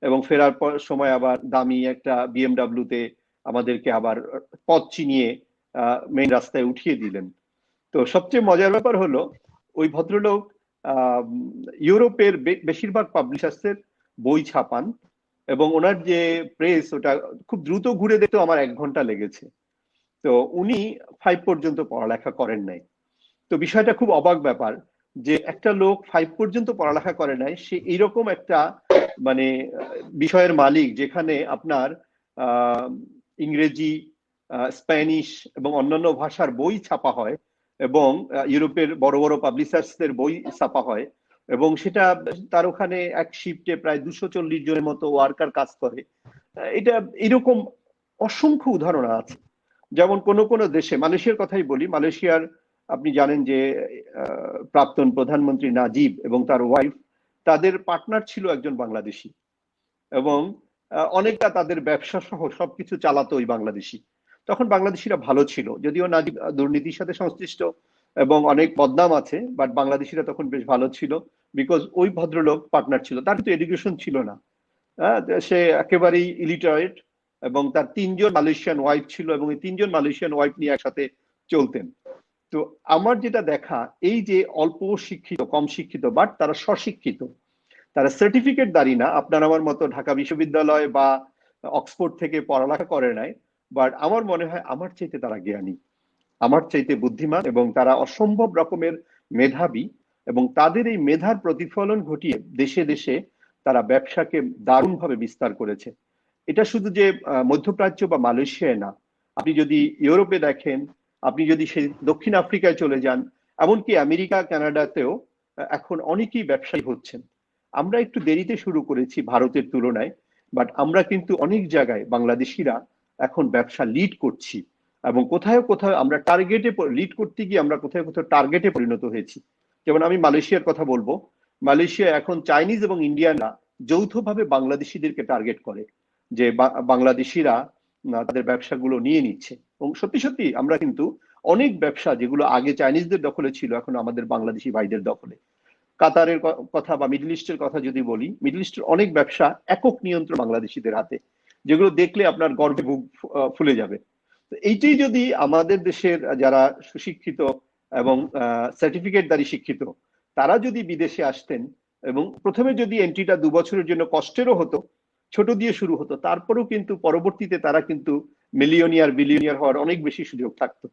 এবং ফেরার পর সময় আবার দামি একটা বিএমডাব্লিউ তে আমাদেরকে আবার পথ চিনিয়ে মেইন রাস্তায় উঠিয়ে দিলেন। তো সবচেয়ে মজার ব্যাপার হলো, ওই ভদ্রলোক ইউরোপের বেশিরভাগ পাবলিশার্সের বই ছাপান, এবং ওনার যে প্রেস, ওটা খুব দ্রুত ঘুরে দেখতেও আমার 1 ঘন্টা লেগেছে। তো উনি 5 পর্যন্ত পড়ালেখা করেন নাই। তো বিষয়টা খুব অবাক ব্যাপার যে একটা লোক 5 পর্যন্ত পড়ালেখা করে নাই, সে এইরকম একটা মানে বিষয়ের মালিক, যেখানে আপনার ইংরেজি, স্প্যানিশ এবং অন্যান্য ভাষার বই ছাপা হয়, এবং ইউরোপের বড় বড় পাবলিশার্সদের বই ছাপা হয়, এবং সেটা তার ওখানে এক শিফটে প্রায় 240 জনের মতো ওয়ার্কার কাজ করে। এটা এরকম অসংখ্য উদাহরণ আছে। যেমন কোন কোন দেশে, মালয়েশিয়ার কথাই বলি, মালয়েশিয়ার আপনি জানেন যে প্রাক্তন প্রধানমন্ত্রী নাজিব এবং তার ওয়াইফ, তাদের পার্টনার ছিল একজন বাংলাদেশি, এবং অনেকটা তাদের ব্যবসা সহ সবকিছু চালাতো ওই বাংলাদেশি। তখন বাংলাদেশিরা ভালো ছিল, যদিও নাজিব দুর্নীতির সাথে সংশ্লিষ্ট এবং অনেক বদনাম আছে, বাট বাংলাদেশিরা তখন বেশ ভালো ছিল, বিকজ ওই ভদ্রলোক পার্টনার ছিল। তার কিন্তু এডুকেশন ছিল না, সে একেবারেই ইলিটারেট, এবং তার 3 জন মালয়েশিয়ান ওয়াইফ ছিল, এবং এই 3 জন মালয়েশিয়ান ওয়াইফ নিয়ে একসাথে চলতেন। তো আমার যেটা দেখা, এই যে অল্প শিক্ষিত, কম শিক্ষিত, বাট তারা স্বশিক্ষিত, তারা সার্টিফিকেট দাঁড়ি না, আপনার আমার মতো ঢাকা বিশ্ববিদ্যালয় বা অক্সফোর্ড থেকে পড়ালেখা করে নাই, বাট আমার মনে হয় আমার চাইতে তারা জ্ঞানী, আমার চাইতে বুদ্ধিমান, এবং তারা অসম্ভব রকমের মেধাবী, এবং তাদের এই মেধার প্রতিফলন ঘটিয়ে দেশে দেশে তারা ব্যবসাকে দারুণভাবে বিস্তার করেছে। এটা শুধু যে মধ্যপ্রাচ্য বা মালয়েশিয়ায় না, আপনি যদি ইউরোপে দেখেন, আপনি যদি সেই দক্ষিণ আফ্রিকায় চলে যান, এমনকি আমেরিকা কানাডাতেও এখন অনেকেই ব্যবসায়ী হচ্ছেন। আমরা একটু দেরিতে শুরু করেছি ভারতের তুলনায়, বাট আমরা কিন্তু অনেক জায়গায় বাংলাদেশিরা এখন ব্যবসা লিড করছি, এবং কোথাও কোথাও আমরা টার্গেটে লিড করতে গিয়ে আমরা কোথাও কোথাও টার্গেটে পরিণত হয়েছি। যেমন আমি মালয়েশিয়ার কথা বলবো, মালয়েশিয়া এখন চাইনিজ এবং ইন্ডিয়ানরা যৌথভাবে বাংলাদেশিদেরকে টার্গেট করে, যে বাংলাদেশিরা তাদের ব্যবসাগুলো নিয়ে নিচ্ছে। এবং সত্যি সত্যি আমরা কিন্তু অনেক ব্যবসা যেগুলো আগে চাইনিজদের দখলে ছিল, এখন আমাদের বাংলাদেশি ভাইদের দখলে। কাতারের কথা বা মিডল ইস্টের কথা যদি বলি, মিডল ইস্টের অনেক ব্যবসা একক নিয়ন্ত্রণ বাংলাদেশিদের হাতে, যেগুলো দেখলে আপনার গর্বে বুক ফুলে যাবে। তো এইটাই যদি আমাদের দেশের যারা সুশিক্ষিত এবং সার্টিফিকেটধারী শিক্ষিত তারা যদি বিদেশে আসতেন, এবং প্রথমে যদি এন্ট্রিটা 2 বছরের জন্য কষ্টেরও হতো, ছোট দিয়ে শুরু হতো, তারপরেও কিন্তু পরবর্তীতে তারা কিন্তু মিলিয়নিয়ার বিলিয়নিয়ার হওয়ার অনেক বেশি সুযোগ থাকতো।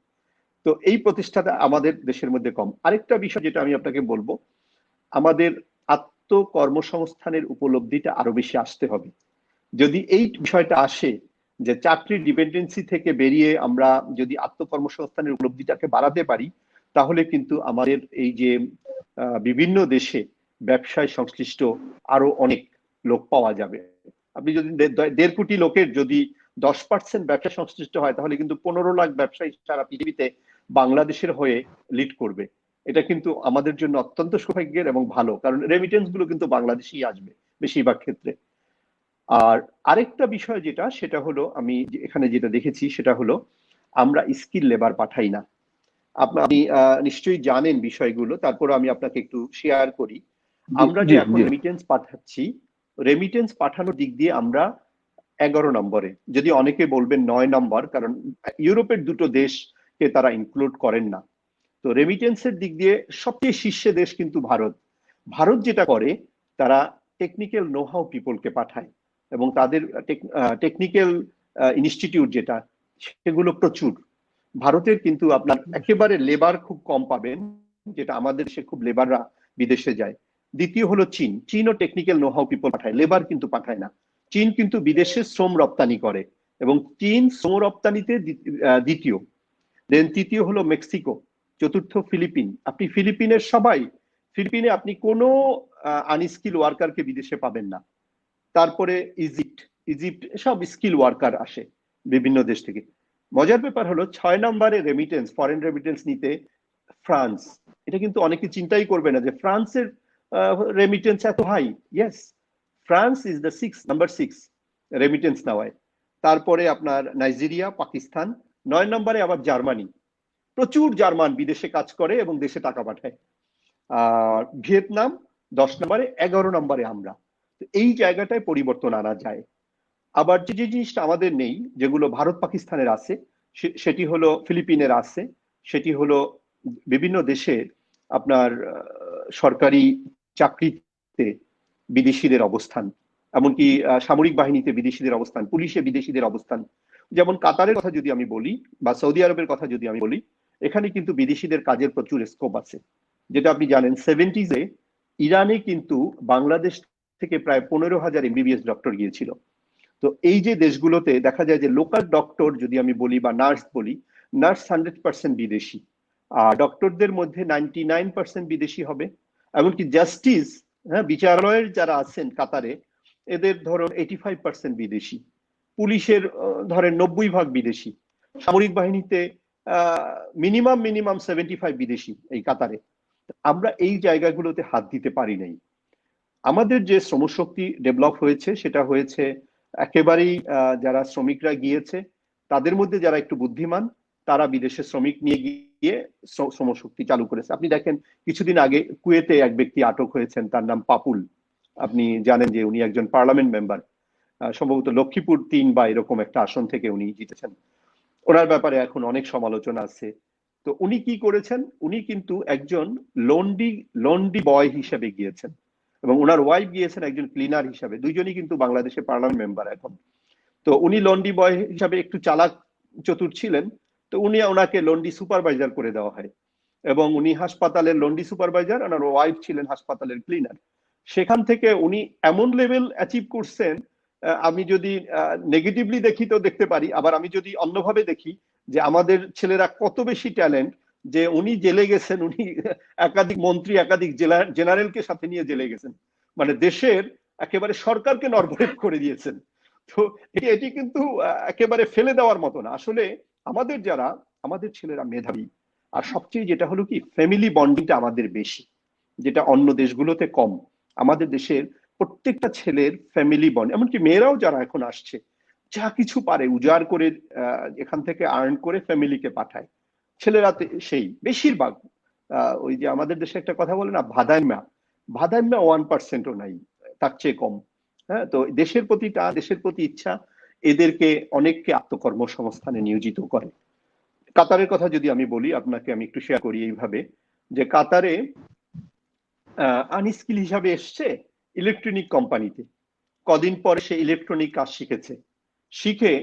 তো এই প্রতিষ্ঠাটা আমাদের দেশের মধ্যে কম। আরেকটা বিষয় যেটা আমি আপনাকে বলবো, আমাদের আত্মকর্মসংস্থানের উপলব্ধিটা আরো বেশি আসতে হবে। যদি এই বিষয়টা আসে যে চাকরির ডিপেন্ডেন্সি থেকে বেরিয়ে আমরা যদি আত্মকর্মসংস্থানের উপলব্ধিটাকে বাড়াতে পারি, তাহলে কিন্তু আমাদের এই যে বিভিন্ন দেশে ব্যবসায় সংশ্লিষ্ট আরো অনেক লোক পাওয়া যাবে। আপনি যদি 1.5 কোটি লোকের যদি 10% ব্যবসা সংশ্লিষ্ট হয়, তাহলে কিন্তু 15 লাখ ব্যবসায়ী সারা পৃথিবীতে বাংলাদেশের হয়ে লিড করবে। এটা কিন্তু আমাদের জন্য অত্যন্ত সৌভাগ্যের এবং ভালো, কারণ রেমিটেন্স গুলো কিন্তু বাংলাদেশেই আসবে বেশিরভাগ ক্ষেত্রে। আর আরেকটা বিষয় যেটা, সেটা হলো আমি এখানে যেটা দেখেছি সেটা হলো আমরা স্কিল লেবার পাঠাই না। আপনি নিশ্চয়ই জানেন বিষয়গুলো, তারপর আমি আপনাকে একটু শেয়ার করি। আমরা যে জি এখন জি। রেমিটেন্স পাঠাচ্ছি, রেমিটেন্স পাঠানোর দিক দিয়ে আমরা 11 নম্বরে, যদি অনেকে বলবেন 9 নম্বর, কারণ ইউরোপের দুটো দেশকে তারা ইনক্লুড করেন না। তো রেমিটেন্সের দিক দিয়ে সবচেয়ে শীর্ষে দেশ কিন্তু ভারত। ভারত যেটা করে, তারা টেকনিক্যাল নো হাউ পিপলকে পাঠায়, এবং তাদের টেকনিক্যাল ইনস্টিটিউট যেটা, সেগুলো প্রচুর। ভারতের কিন্তু আপনার একেবারে লেবার খুব কম পাবেন, যেটা আমাদের দেশে খুব লেবাররা বিদেশে যায়। দ্বিতীয় হলো চীন। চীনও টেকনিক্যাল নো হাউ পিপল পাঠায়, লেবার কিন্তু পাঠায় না। চীন কিন্তু বিদেশে শ্রম রপ্তানি করে, এবং চীন শ্রম রপ্তানিতে দ্বিতীয়। দেন তৃতীয় হলো মেক্সিকো, চতুর্থ ফিলিপিন। আপনি ফিলিপিনের সবাই, ফিলিপিনে আপনি কোনো আনস্কিল ওয়ার্কারকে বিদেশে পাবেন না। তারপরে ইজিপ্ট, ইজিপ্ট সব স্কিল ওয়ার্কার আসে বিভিন্ন দেশ থেকে। মজার ব্যাপার হলো 6 নম্বরে রেমিটেন্স, ফরেন রেমিটেন্স নিতে ফ্রান্স। এটা কিন্তু অনেকে চিন্তাই করবে না যে ফ্রান্সের রেমিটেন্স এত high. Yes, France is the number 6 remittance নেওয়ায়। তারপরে আপনার নাইজেরিয়া, পাকিস্তান, 9 নম্বরে আবার জার্মানি। প্রচুর জার্মান বিদেশে কাজ করে এবং দেশে টাকা পাঠায়। আর ভিয়েতনাম 10 নম্বরে, 11 নম্বরে আমরা। এই জায়গাটায় পরিবর্তন আনা যায়। আবার যে যে জিনিসটা আমাদের নেই, যেগুলো ভারত পাকিস্তানের আছে, সেটি হলো ফিলিপিনের আছে, সেটি হলো বিভিন্ন দেশে আপনার সরকারি চাকরিতে বিদেশিদের অবস্থান, এমনকি সামরিক বাহিনীতে বিদেশিদের অবস্থান, পুলিশে বিদেশিদের অবস্থান। যেমন কাতারের কথা যদি আমি বলি, বা সৌদি আরবের কথা যদি আমি বলি, এখানে কিন্তু বিদেশিদের কাজের প্রচুর স্কোপ আছে। যেটা আপনি জানেন 70s ইরানে কিন্তু বাংলাদেশ থেকে প্রায় 15,000 এমবিবিএস ডক্টর গিয়েছিল। তো এই যে দেশগুলোতে দেখা যায় যে লোকাল ডক্টর যদি আমি বলি বা নার্স বলি, নার্স 100% বিদেশি, আর ডক্টরদের মধ্যে 99% বিদেশি হবে। এমনকি জাস্টিস, হ্যাঁ, বিচারালয়ের যারা আছেন কাতারে, এদের ধরুন 85% বিদেশি। পুলিশের ধরেন 90% বিদেশি। সামরিক বাহিনীতে মিনিমাম 75 বিদেশি এই কাতারে। আমরা এই জায়গাগুলোতে হাত দিতে পারি নাই। আমাদের যে শ্রমশক্তি ডেভেলপ হয়েছে, সেটা হয়েছে একেবারেই যারা শ্রমিকরা গিয়েছে তাদের মধ্যে যারা একটু বুদ্ধিমান, তারা বিদেশে শ্রমিক নিয়ে গিয়ে শ্রমশক্তি চালু করেছে। আপনি দেখেন কিছুদিন আগে কুয়েতে এক ব্যক্তি আটক হয়েছেন, তার নাম পাপুল। আপনি জানেন যে উনি একজন পার্লামেন্ট মেম্বার, সম্ভবত লক্ষ্মীপুর 3 বা এরকম একটা আসন থেকে উনি জিতেছেন। ওনার ব্যাপারে এখন অনেক সমালোচনা আছে। তো উনি কি করেছেন, উনি কিন্তু একজন লন্ডি বয় হিসেবে গিয়েছেন, এবং ওনার ওয়াইফ গিয়েছেন একজন ক্লিনার হিসাবে। দুইজনই কিন্তু বাংলাদেশে পার্লামেন্ট মেম্বার এখন। তো উনি লন্ডি বয় হিসাবে একটু চালাক চতুর ছিলেন, তো ওনাকে লন্ডি সুপারভাইজার করে দেওয়া হয়, এবং উনি হাসপাতালের লন্ডি সুপারভাইজার, ওনার ওয়াইফ ছিলেন হাসপাতালের ক্লিনার। সেখান থেকে উনি এমন লেভেল অ্যাচিভ করছেন, আমি যদি নেগেটিভলি দেখি তো দেখতে পারি, আবার আমি যদি অন্যভাবে দেখি যে আমাদের ছেলেরা কত বেশি ট্যালেন্ট, যে উনি জেলে গেছেন, উনি একাধিক মন্ত্রী একাধিক জেনারেলকে সাথে নিয়ে জেলে গেছেন, মানে দেশের একেবারে সরকারকে নরবরেট করে দিয়েছেন। তো এটি কিন্তু একেবারে ফেলে দেওয়ার মতো না। আসলে আমাদের ছেলেরা মেধাবী, আর সবচেয়ে যেটা হলো কি, ফ্যামিলি বন্ডিংটা আমাদের বেশি, যেটা অন্য দেশগুলোতে কম। আমাদের দেশের প্রত্যেকটা ছেলের ফ্যামিলি বন্ড, এমনকি মেয়েরাও যারা এখন আসছে, যা কিছু পারে উজাড় করে এখান থেকে আর্ন করে ফ্যামিলিকে পাঠায়। ছেলেরা সেই বেশিরভাগ ওই যে আমাদের দেশে একটা কথা বলে না, ভাদাইম্যা, 1%ও নাই, তার চেয়ে কম। হ্যাঁ, তো দেশের প্রতি ইচ্ছা, এদেরকে অনেককে আত্মকর্মসংস্থানে নিয়োজিত করে। কাতারের কথা যদি আমি বলি, আপনাকে আমি একটু শেয়ার করি এইভাবে, যে কাতারে আনস্কিল হিসাবে এসছে ইলেকট্রনিক কোম্পানিতে, কদিন পরে সে ইলেকট্রনিক কাজ শিখেছে, শিখে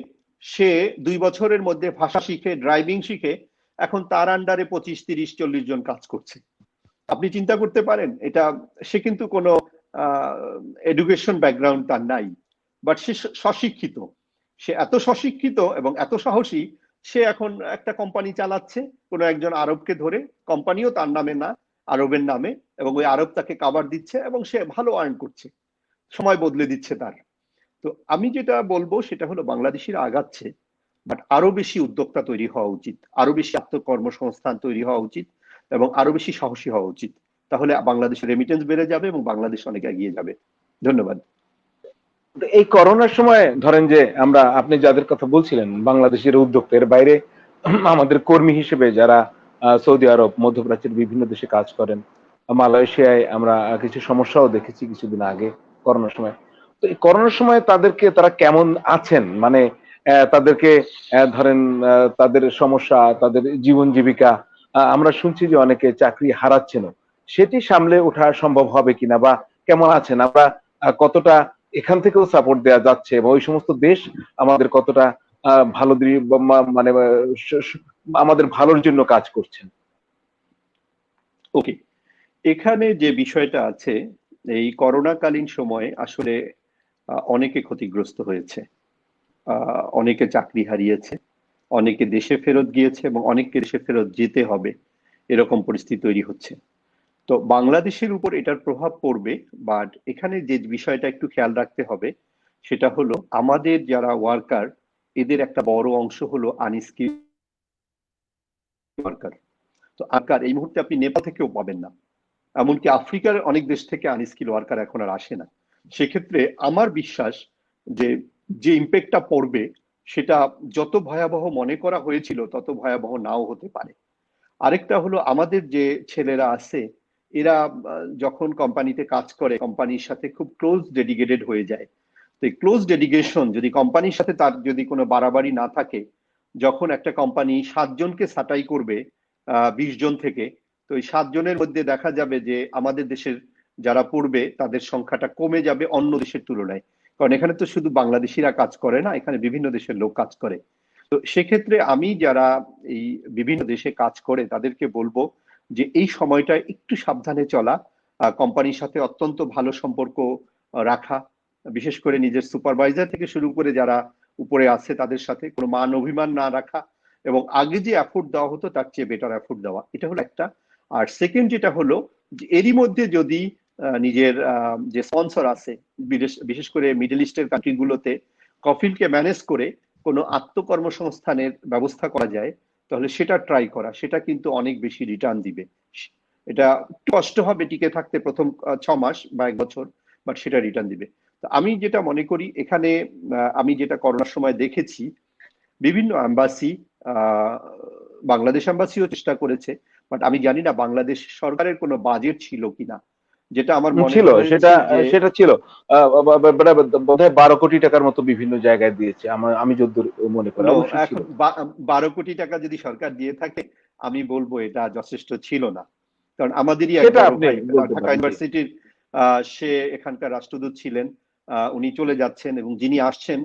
সে 2 বছরের মধ্যে ভাষা শিখে, ড্রাইভিং শিখে, এখন তার আন্ডারে 25, 30, 40 জন কাজ করছে। আপনি চিন্তা করতে পারেন, এটা সে কিন্তু কোনো এডুকেশন ব্যাকগ্রাউন্ড তার নাই, বাট সে স্বশিক্ষিত, সে এত স্বশিক্ষিত এবং এত সাহসী, সে এখন একটা কোম্পানি চালাচ্ছে কোনো একজন আরবকে ধরে, কোম্পানিও তার নামে না, আরবের নামে, এবং ওই আরব তাকে কাভার দিচ্ছে এবং সে ভালো আর্ন করছে, সময় বদলে দিচ্ছে তার। তো আমি যেটা বলবো সেটা হলো, বাংলাদেশিরা আগাচ্ছে, বাট আরো বেশি উদ্যোক্তা তৈরি হওয়া উচিত, আরো বেশি আত্মকর্মসংস্থান তৈরি হওয়া উচিত, এবং আরো বেশি সাহসী হওয়া উচিত। তাহলে বাংলাদেশের রেমিটেন্স বেড়ে যাবে এবং বাংলাদেশ অনেক এগিয়ে যাবে। ধন্যবাদ। এই করোনার সময় ধরেন যে আমরা, আপনি যাদের কথা বলছিলেন বাংলাদেশের উদ্যোক্তার বাইরে, আমাদের কর্মী হিসেবে যারা সৌদি আরব, মধ্যপ্রাচ্যের বিভিন্ন দেশে কাজ করেন, মালয়েশিয়ায় আমরা কিছু সমস্যাও দেখেছি কিছুদিন আগে করোনার সময়। তো এই করোনার সময় তারা কেমন আছেন, মানে তাদেরকে ধরেন তাদের সমস্যা, তাদের জীবন জীবিকা, আমরা শুনছি যে অনেকে চাকরি হারাচ্ছেন, সেটি সামলে ওঠা সম্ভব হবে কিনা, বা কেমন আছেন আমরা, কতটা এখান থেকেও সাপোর্ট দেওয়া যাচ্ছে, এবং ওই সমস্ত দেশ আমাদের কতটা ভালো মানে আমাদের ভালোর জন্য কাজ করছেন। ওকে, এখানে যে বিষয়টা আছে, এই করোনাকালীন সময়ে আসলে অনেকে ক্ষতিগ্রস্ত হয়েছে, অনেকে চাকরি হারিয়েছে, অনেকে দেশে ফেরত গিয়েছে, এবং অনেককে দেশে ফেরত যেতে হবে, এরকম পরিস্থিতি তৈরি হচ্ছে। তো বাংলাদেশের উপর এটার প্রভাব পড়বে, বাট এখানে যে বিষয়টা একটু খেয়াল রাখতে হবে সেটা হলো, আমাদের যারা ওয়ার্কার, এদের একটা বড় অংশ হলো আনস্কিল ওয়ার্কার। তো আকার এই মুহূর্তে আপনি নেপাল থেকেও পাবেন না, এমনকি আফ্রিকার অনেক দেশ থেকে আনস্কিল ওয়ার্কার এখন আর আসে না। সেক্ষেত্রে আমার বিশ্বাস যে যে ইম্প্যাক্টটা পড়বে সেটা যত ভয়াবহ মনে করা হয়েছিল তত ভয়াবহ নাও হতে পারে। আরেকটা হলো, আমাদের যে ছেলেরা আছে, এরা যখন কোম্পানিতে কাজ করে, কোম্পানির সাথে খুব ক্লোজ ডেডিকেটেড হয়ে যায়। তো এই ক্লোজ ডেডিকেশন যদি কোম্পানির সাথে তার যদি কোনো বাড়াবাড়ি না থাকে, যখন একটা কোম্পানি 7 জনকে ছাঁটাই করবে 20 জন থেকে, তো এই 7 জনের মধ্যে দেখা যাবে যে আমাদের দেশের যারা পড়বে তাদের সংখ্যাটা কমে যাবে অন্য দেশের তুলনায়। কারণ এখানে তো শুধু বাংলাদেশিরা কাজ করে না, এখানে বিভিন্ন দেশের লোক কাজ করে। তো সেক্ষেত্রে আমি যারা এই বিভিন্ন দেশে কাজ করে তাদেরকে বলবো যে এই সময়টায় একটু সাবধানে চলা, কোম্পানির সাথে অত্যন্ত ভালো সম্পর্ক রাখা, বিশেষ করে নিজের সুপারভাইজার থেকে শুরু করে যারা উপরে আছে তাদের সাথে কোনো মান অভিমান না রাখা, এবং আগে যে এফোর্ট দেওয়া হতো তার চেয়ে বেটার এফোর্ট দেওয়া, এটা হলো একটা। আর সেকেন্ড যেটা হলো, যে এরই মধ্যে যদি নিজের যে স্পন্সর আছে, বিশেষ করে মিডল ইস্টের কান্ট্রিগুলোতে কফিলকে ম্যানেজ করে কোনো আত্মকর্মসংস্থানের ব্যবস্থা করা যায়, তাহলে সেটা ট্রাই করা, সেটা কিন্তু অনেক বেশি রিটার্ন দিবে। এটা কষ্ট হবে টিকে থাকতে প্রথম 6 মাস বা 1 বছর, বাট সেটা রিটার্ন দিবে। তো আমি যেটা মনে করি এখানে, আমি যেটা করোনার সময় দেখেছি, বিভিন্ন অ্যাম্বাসি, বাংলাদেশ অ্যাম্বাসিও চেষ্টা করেছে, বাট আমি জানি না বাংলাদেশ সরকারের কোনো বাজেট ছিল কিনা, যেটা আমার মনে ছিল, হয়েছে যে সেটা ছিল বোধহয় 12 কোটি টাকার মতো বিভিন্ন জায়গায় দিয়েছে, আমি যতদূর মনে করি, অবশ্যই ছিল। এখন 12 কোটি টাকা যদি সরকার দিয়ে থাকে, আমি বলবো এটা যথেষ্ট ছিল না। কারণ আমাদেরই এক সেটা বড় আপনি ভাই বলতে ঢাকা পারেন, জি। ইউনিভার্সিটির, সে এখানকার রাষ্ট্রদূত ছিলেন, উনি চলে যাচ্ছেন, এবং যিনি আসছেন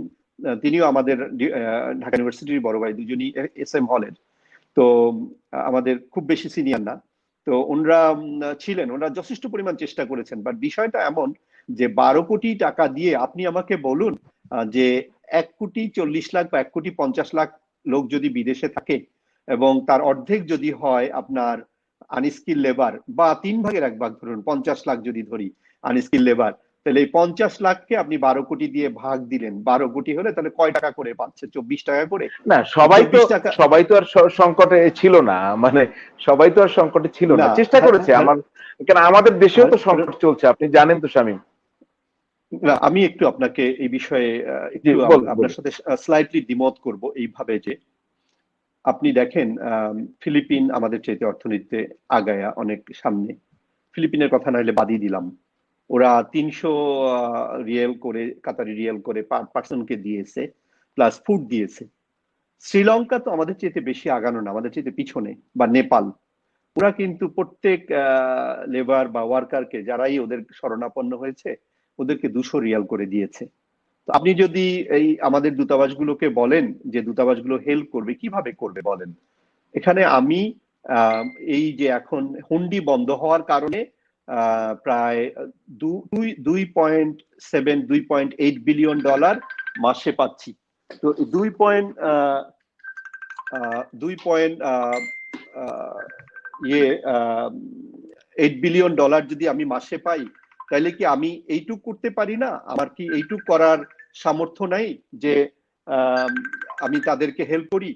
তিনিও আমাদের ঢাকা ইউনিভার্সিটির বড় ভাই, দুজনই এস এম হলের। তো আমাদের খুব বেশি সিনিয়র না। তো ওনারা ছিলেন, ওনারা যথেষ্ট পরিমাণ চেষ্টা করেছেন, বাট বিষয়টা এমন যে 12 কোটি টাকা দিয়ে আপনি আমাকে বলুন যে 1,40,00,000 বা 1,50,00,000 লোক যদি বিদেশে থাকে, এবং তার অর্ধেক যদি হয় আপনার আনস্কিল লেবার, বা 3 ভাগের 1 ভাগ ধরুন, 50 লাখ যদি ধরি আনস্কিল লেবার, তাহলে এই 50 লাখকে আপনি 12 কোটি দিয়ে ভাগ দিলেন, 12 কোটি হলে তাহলে কয় টাকা করে পাচ্ছে? 24 টাকা করে। না, তো 24 টাকা, সবাই তো আর সংকটে ছিল না, মানে সবাই তো আর সংকটে ছিল না, না, চেষ্টা করেছে আমার, কেন আমাদের দেশেও তো সংকট চলছে, আপনি জানেন তো শামীম। না, আমি একটু আপনাকে এই বিষয়ে জি, একটু বলুন আপনার বলুন। সাথে স্লাইটলি দ্বিমত করব, এইভাবে যে আপনি দেখেন ফিলিপিন আমাদের চাইতে অর্থনীতিতে আগায়া অনেক সামনে। ফিলিপিনের কথা না হলে বাদই দিলাম, ওরা 300 রিয়েল করে, কাতারি রিয়েল করে পার পার্সনকে দিয়েছে, প্লাস ফুড দিয়েছে। শ্রীলঙ্কা তো আমাদের চাইতে বেশি আগানো না, আমাদের চাইতে পিছনে, বা নেপাল, ওরা কিন্তু প্রত্যেক লেবার বা ওয়ার্কারকে যারাই ওদের শরণাপন্ন হয়েছে ওদেরকে 200 রিয়াল করে দিয়েছে। তো আপনি যদি এই আমাদের দূতাবাসগুলোকে বলেন যে দূতাবাসগুলো হেল্প করবে, কিভাবে করবে বলেন? এখানে আমি আহ, এই যে এখন হুন্ডি বন্ধ হওয়ার কারণে প্রায় 2.8 বিলিয়ন ডলার মাসে পাচ্ছি। তো 2.8 বিলিয়ন ডলার যদি আমি মাসে পাই, তাহলে কি আমি এইটুক করতে পারি না? আমার কি এইটুক করার সামর্থ্য নাই যে আহ, আমি তাদেরকে হেল্প করি?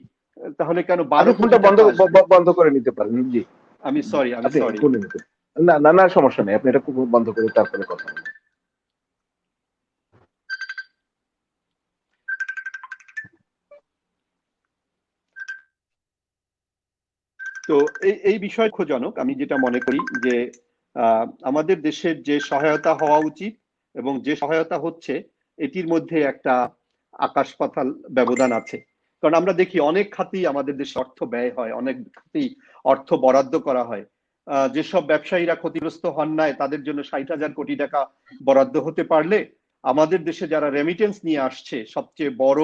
তাহলে কেন আপনি 12 কোটি ফোনটা বন্ধ টাকা আসবে? বন্ধ করে নিতে পারেন। জি, আমি আপনি সরি। করে নিতে, না না না, সমস্যা নেই, আপনি এটা বন্ধ করে তারপরে কথা বলুন। তো এই বিষয় দুঃখজনক। আমি যেটা মনে করি যে আমাদের দেশের যে সহায়তা হওয়া উচিত এবং যে সহায়তা হচ্ছে, এটির মধ্যে একটা আকাশ পাতাল ব্যবধান আছে। কারণ আমরা দেখি অনেক খাতেই আমাদের দেশে অর্থ ব্যয় হয়, অনেক খাতেই অর্থ বরাদ্দ করা হয়। যেসব ব্যবসায়ীরা ক্ষতিগ্রস্ত হন নাই তাদের জন্য 60,000 কোটি টাকা বরাদ্দ হতে পারলে, আমাদের দেশে যারা রেমিটেন্স নিয়ে আসছে, সবচেয়ে বড়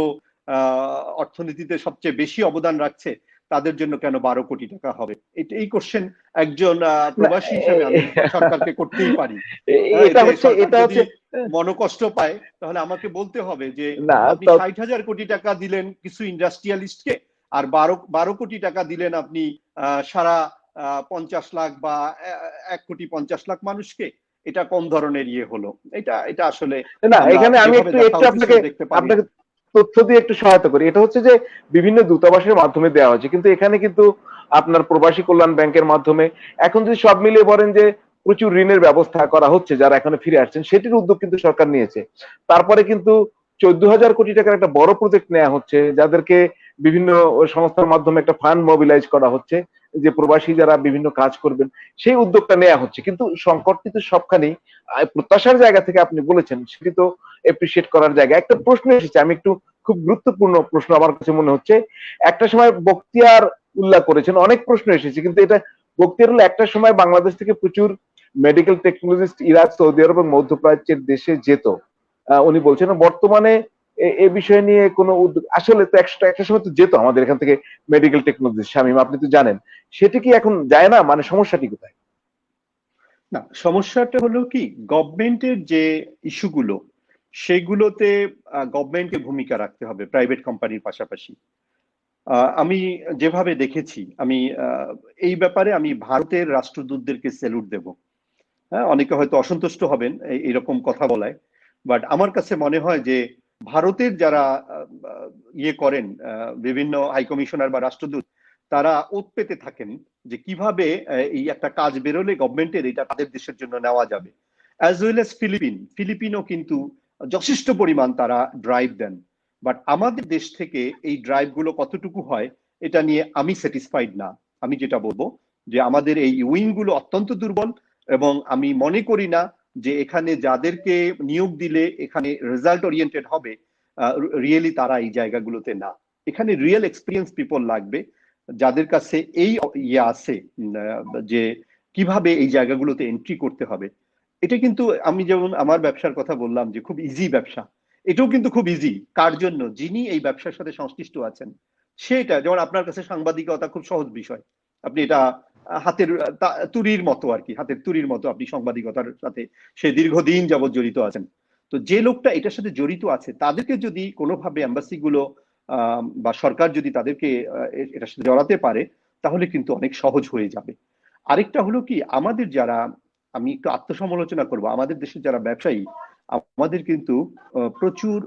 অর্থনীতিতে সবচেয়ে বেশি অবদান রাখছে, তাদের জন্য কেন 12 কোটি টাকা হবে? এই কোশ্চেন একজন না, প্রবাসী হিসেবে আমি সরকারকে করতেই পারি। এটা এতে হচ্ছে, সরকার এটা যদি হচ্ছে মনোকষ্ট পায় তাহলে আমাকে বলতে হবে যে না আপনি 60,000 কোটি টাকা দিলেন কিছু ইন্ডাস্ট্রিয়ালিস্টকে, আর 12 কোটি টাকা দিলেন আপনি সারা 50 লাখ বা 1,50,00,000 মানুষকে। এটা কোন ধরনের ইয়ে হলো? এটা আসলে না, আমরা এখানে আমি যেভাবে একটু দেখা একটু উচিত আপনাকে সেটা দেখতে পারি আপনাকে না। তথ্য দিয়ে একটু সহায়তা করি। এটা হচ্ছে যে বিভিন্ন দূতাবাসের মাধ্যমে দেওয়া হচ্ছে, কিন্তু এখানে কিন্তু আপনার প্রবাসী কল্যাণ ব্যাংকের মাধ্যমে এখন যদি সব মিলিয়ে বলেন যে প্রচুর ঋণের ব্যবস্থা করা হচ্ছে, যারা এখানে ফিরে আসছেন সেটির উদ্যোগ কিন্তু সরকার নিয়েছে। তারপরে কিন্তু 14,000 কোটি টাকার একটা বড় প্রজেক্ট নেওয়া হচ্ছে, যাদেরকে বিভিন্ন সংস্থার মাধ্যমে একটা ফান্ড মোবিলাইজ করা হচ্ছে, যে প্রবাসী যারা বিভিন্ন কাজ করবেন সেই উদ্যোগটা নেওয়া হচ্ছে। কিন্তু সংকট কিন্তু সবখানেই। প্রত্যাশার জায়গা থেকে আপনি বলেছেন, সেটি তো এপ্রিসিয়েট করার জায়গা। একটা প্রশ্ন এসেছে, আমি একটু, খুব গুরুত্বপূর্ণ প্রশ্ন আমার কাছে মনে হচ্ছে। একটা সময় বখতিয়ার উল্লাহ করেছেন, অনেক প্রশ্ন এসেছে, কিন্তু এটা বখতিয়ার উল্লাহ একটা সময় বাংলাদেশ থেকে প্রচুর মেডিকেল টেকনোলজিস্ট ইরাক, সৌদি আরব এবং মধ্যপ্রাচ্যের দেশে যেত। উনি বলছেন বর্তমানে এ বিষয় নিয়ে কোনো উদ্যোগ, আসলে তো একটা সময় তো যেত আমাদের এখান থেকে মেডিকেল টেকনোলজিস্ট, শামীম আপনি তো জানেন, সেটি কি এখন যায় না? মানে সমস্যাটি কোথায়? না, সমস্যাটা হলো কি, গভর্নমেন্টের যে ইস্যুগুলো সেগুলোতে গভর্নমেন্টকে ভূমিকা রাখতে হবে প্রাইভেট কোম্পানির পাশাপাশি। আমি যেভাবে দেখেছি, আমি এই ব্যাপারে আমি ভারতের রাষ্ট্রদূতদেরকে স্যালুট দেব। হ্যাঁ, অনেকে হয়তো অসন্তুষ্ট হবেন এইরকম কথা বলায়, বাট আমার কাছে মনে হয় যে ভারতের যারা ইয়ে করেন, বিভিন্ন হাই কমিশনার বা রাষ্ট্রদূত, তারা ওত পেতে থাকেন যে কিভাবে এই একটা কাজ বেরোলে গভর্নমেন্টের এটা তাদের দেশের জন্য নেওয়া যাবে। অ্যাজ ওয়েল এস ফিলিপিনও কিন্তু যথেষ্ট পরিমাণ তারা ড্রাইভ দেন। বাট আমাদের দেশ থেকে এই ড্রাইভ গুলো কতটুকু হয় এটা নিয়ে আমি স্যাটিসফাইড না। আমি যেটা বলবো যে আমাদের এই উইং গুলো অত্যন্ত দুর্বল, এবং আমি মনে করি না যে এখানে যাদেরকে নিয়োগ দিলে এখানে রেজাল্ট ওরিয়েন্টেড হবে, রিয়েলি তারা এই জায়গাগুলোতে না। এখানে রিয়েল এক্সপিরিয়েন্স পিপল লাগবে, যাদের কাছে এই ইয়ে আছে, যে কিভাবে এই জায়গাগুলোতে এন্ট্রি করতে হবে। এটা কিন্তু, আমি যেমন আমার ব্যবসার কথা বললাম যে খুব ইজি ব্যবসা, এটাও কিন্তু খুব ইজি কার জন্য? যিনি এই ব্যবসার সাথে সংশ্লিষ্ট আছেন। সেটা যেমন আপনার কাছে সাংবাদিকতা খুব সহজ বিষয়, আপনি এটা হাতের তুরির মতো আর কি, হাতের তুরির মতো আপনি সাংবাদিকতার সাথে সে দীর্ঘদিন যাবৎ জড়িত আছেন। তো যে লোকটা এটার সাথে জড়িত আছে তাদেরকে যদি কোনোভাবে এম্বাসি গুলো বা সরকার যদি তাদেরকে এটার সাথে জড়াতে পারে, তাহলে কিন্তু অনেক সহজ হয়ে যাবে। আরেকটা হলো কি, আমাদের যারা, আমি একটু আত্মসমালোচনা করব, আমাদের দেশের যারা ব্যবসায়ী, আমাদের কিন্তু প্রচুর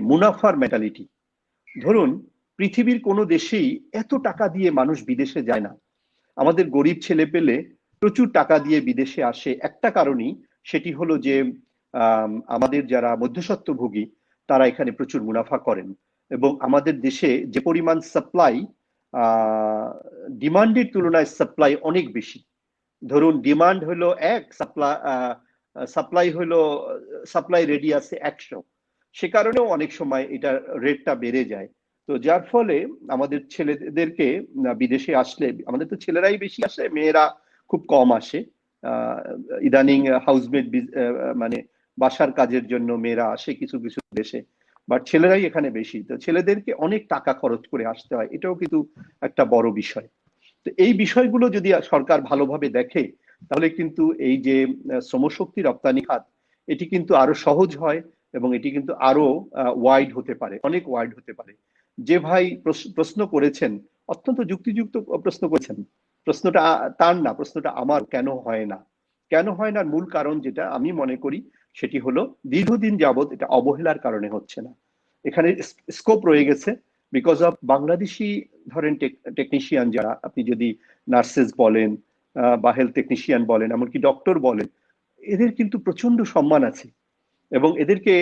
মুনাফার মেন্টালিটি। ধরুন, পৃথিবীর কোনো দেশেই এত টাকা দিয়ে মানুষ বিদেশে যায় না। আমাদের গরিব ছেলে পেলে প্রচুর টাকা দিয়ে বিদেশে আসে একটা কারণেই, সেটি হলো যে আমাদের যারা মধ্যস্বত্বভোগী তারা এখানে প্রচুর মুনাফা করেন, এবং আমাদের দেশে যে পরিমাণ সাপ্লাই, ডিমান্ডের তুলনায় সাপ্লাই অনেক বেশি। ধরুন ডিমান্ড হলো 1, সাপ্লাই হলো, সাপ্লাই রেডি আছে 100, সে কারণেও অনেক সময় এটা রেটটা বেড়ে যায়। তো যার ফলে আমাদের ছেলেদেরকে বিদেশে আসলে, আমাদের তো ছেলেরাই বেশি আসে, মেয়েরা খুব কম আসে। ইদানিং হাউসমেড মানে বাসার কাজের জন্য মেয়েরা আসে কিছু কিছু দেশে, বাট ছেলেরাই এখানে বেশি। তো ছেলেদেরকে অনেক টাকা খরচ করে আসতে হয়, এটাও কিন্তু একটা বড় বিষয়। তো এই বিষয়গুলো যদি সরকার ভালোভাবে দেখে, তাহলে কিন্তু এই যে শ্রমশক্তি রপ্তানি খাত, এটি কিন্তু আরো সহজ হয় এবং এটি কিন্তু আরো ওয়াইড হতে পারে, অনেক ওয়াইড হতে পারে। যে ভাই প্রশ্ন করেছেন, অত্যন্ত যুক্তিযুক্ত প্রশ্ন করেছেন। প্রশ্নটা তার না, প্রশ্নটা আমার। কেন হয় না, কেন হয় না, মূল কারণ যেটা আমি মনে করি সেটি হলো দীর্ঘদিন যাবৎ এটা অবহেলার কারণে হচ্ছে না। এখানে স্কোপ রয়ে গেছে বিকজ অফ বাংলাদেশি, ধরেন টেকনিশিয়ান যারা, আপনি যদি নার্সেস বলেন বা হেলথ টেকনিশিয়ান বলেন, এমনকি ডক্টর বলেন, এদের কিন্তু প্রচন্ড সম্মান আছে এবং এদেরকে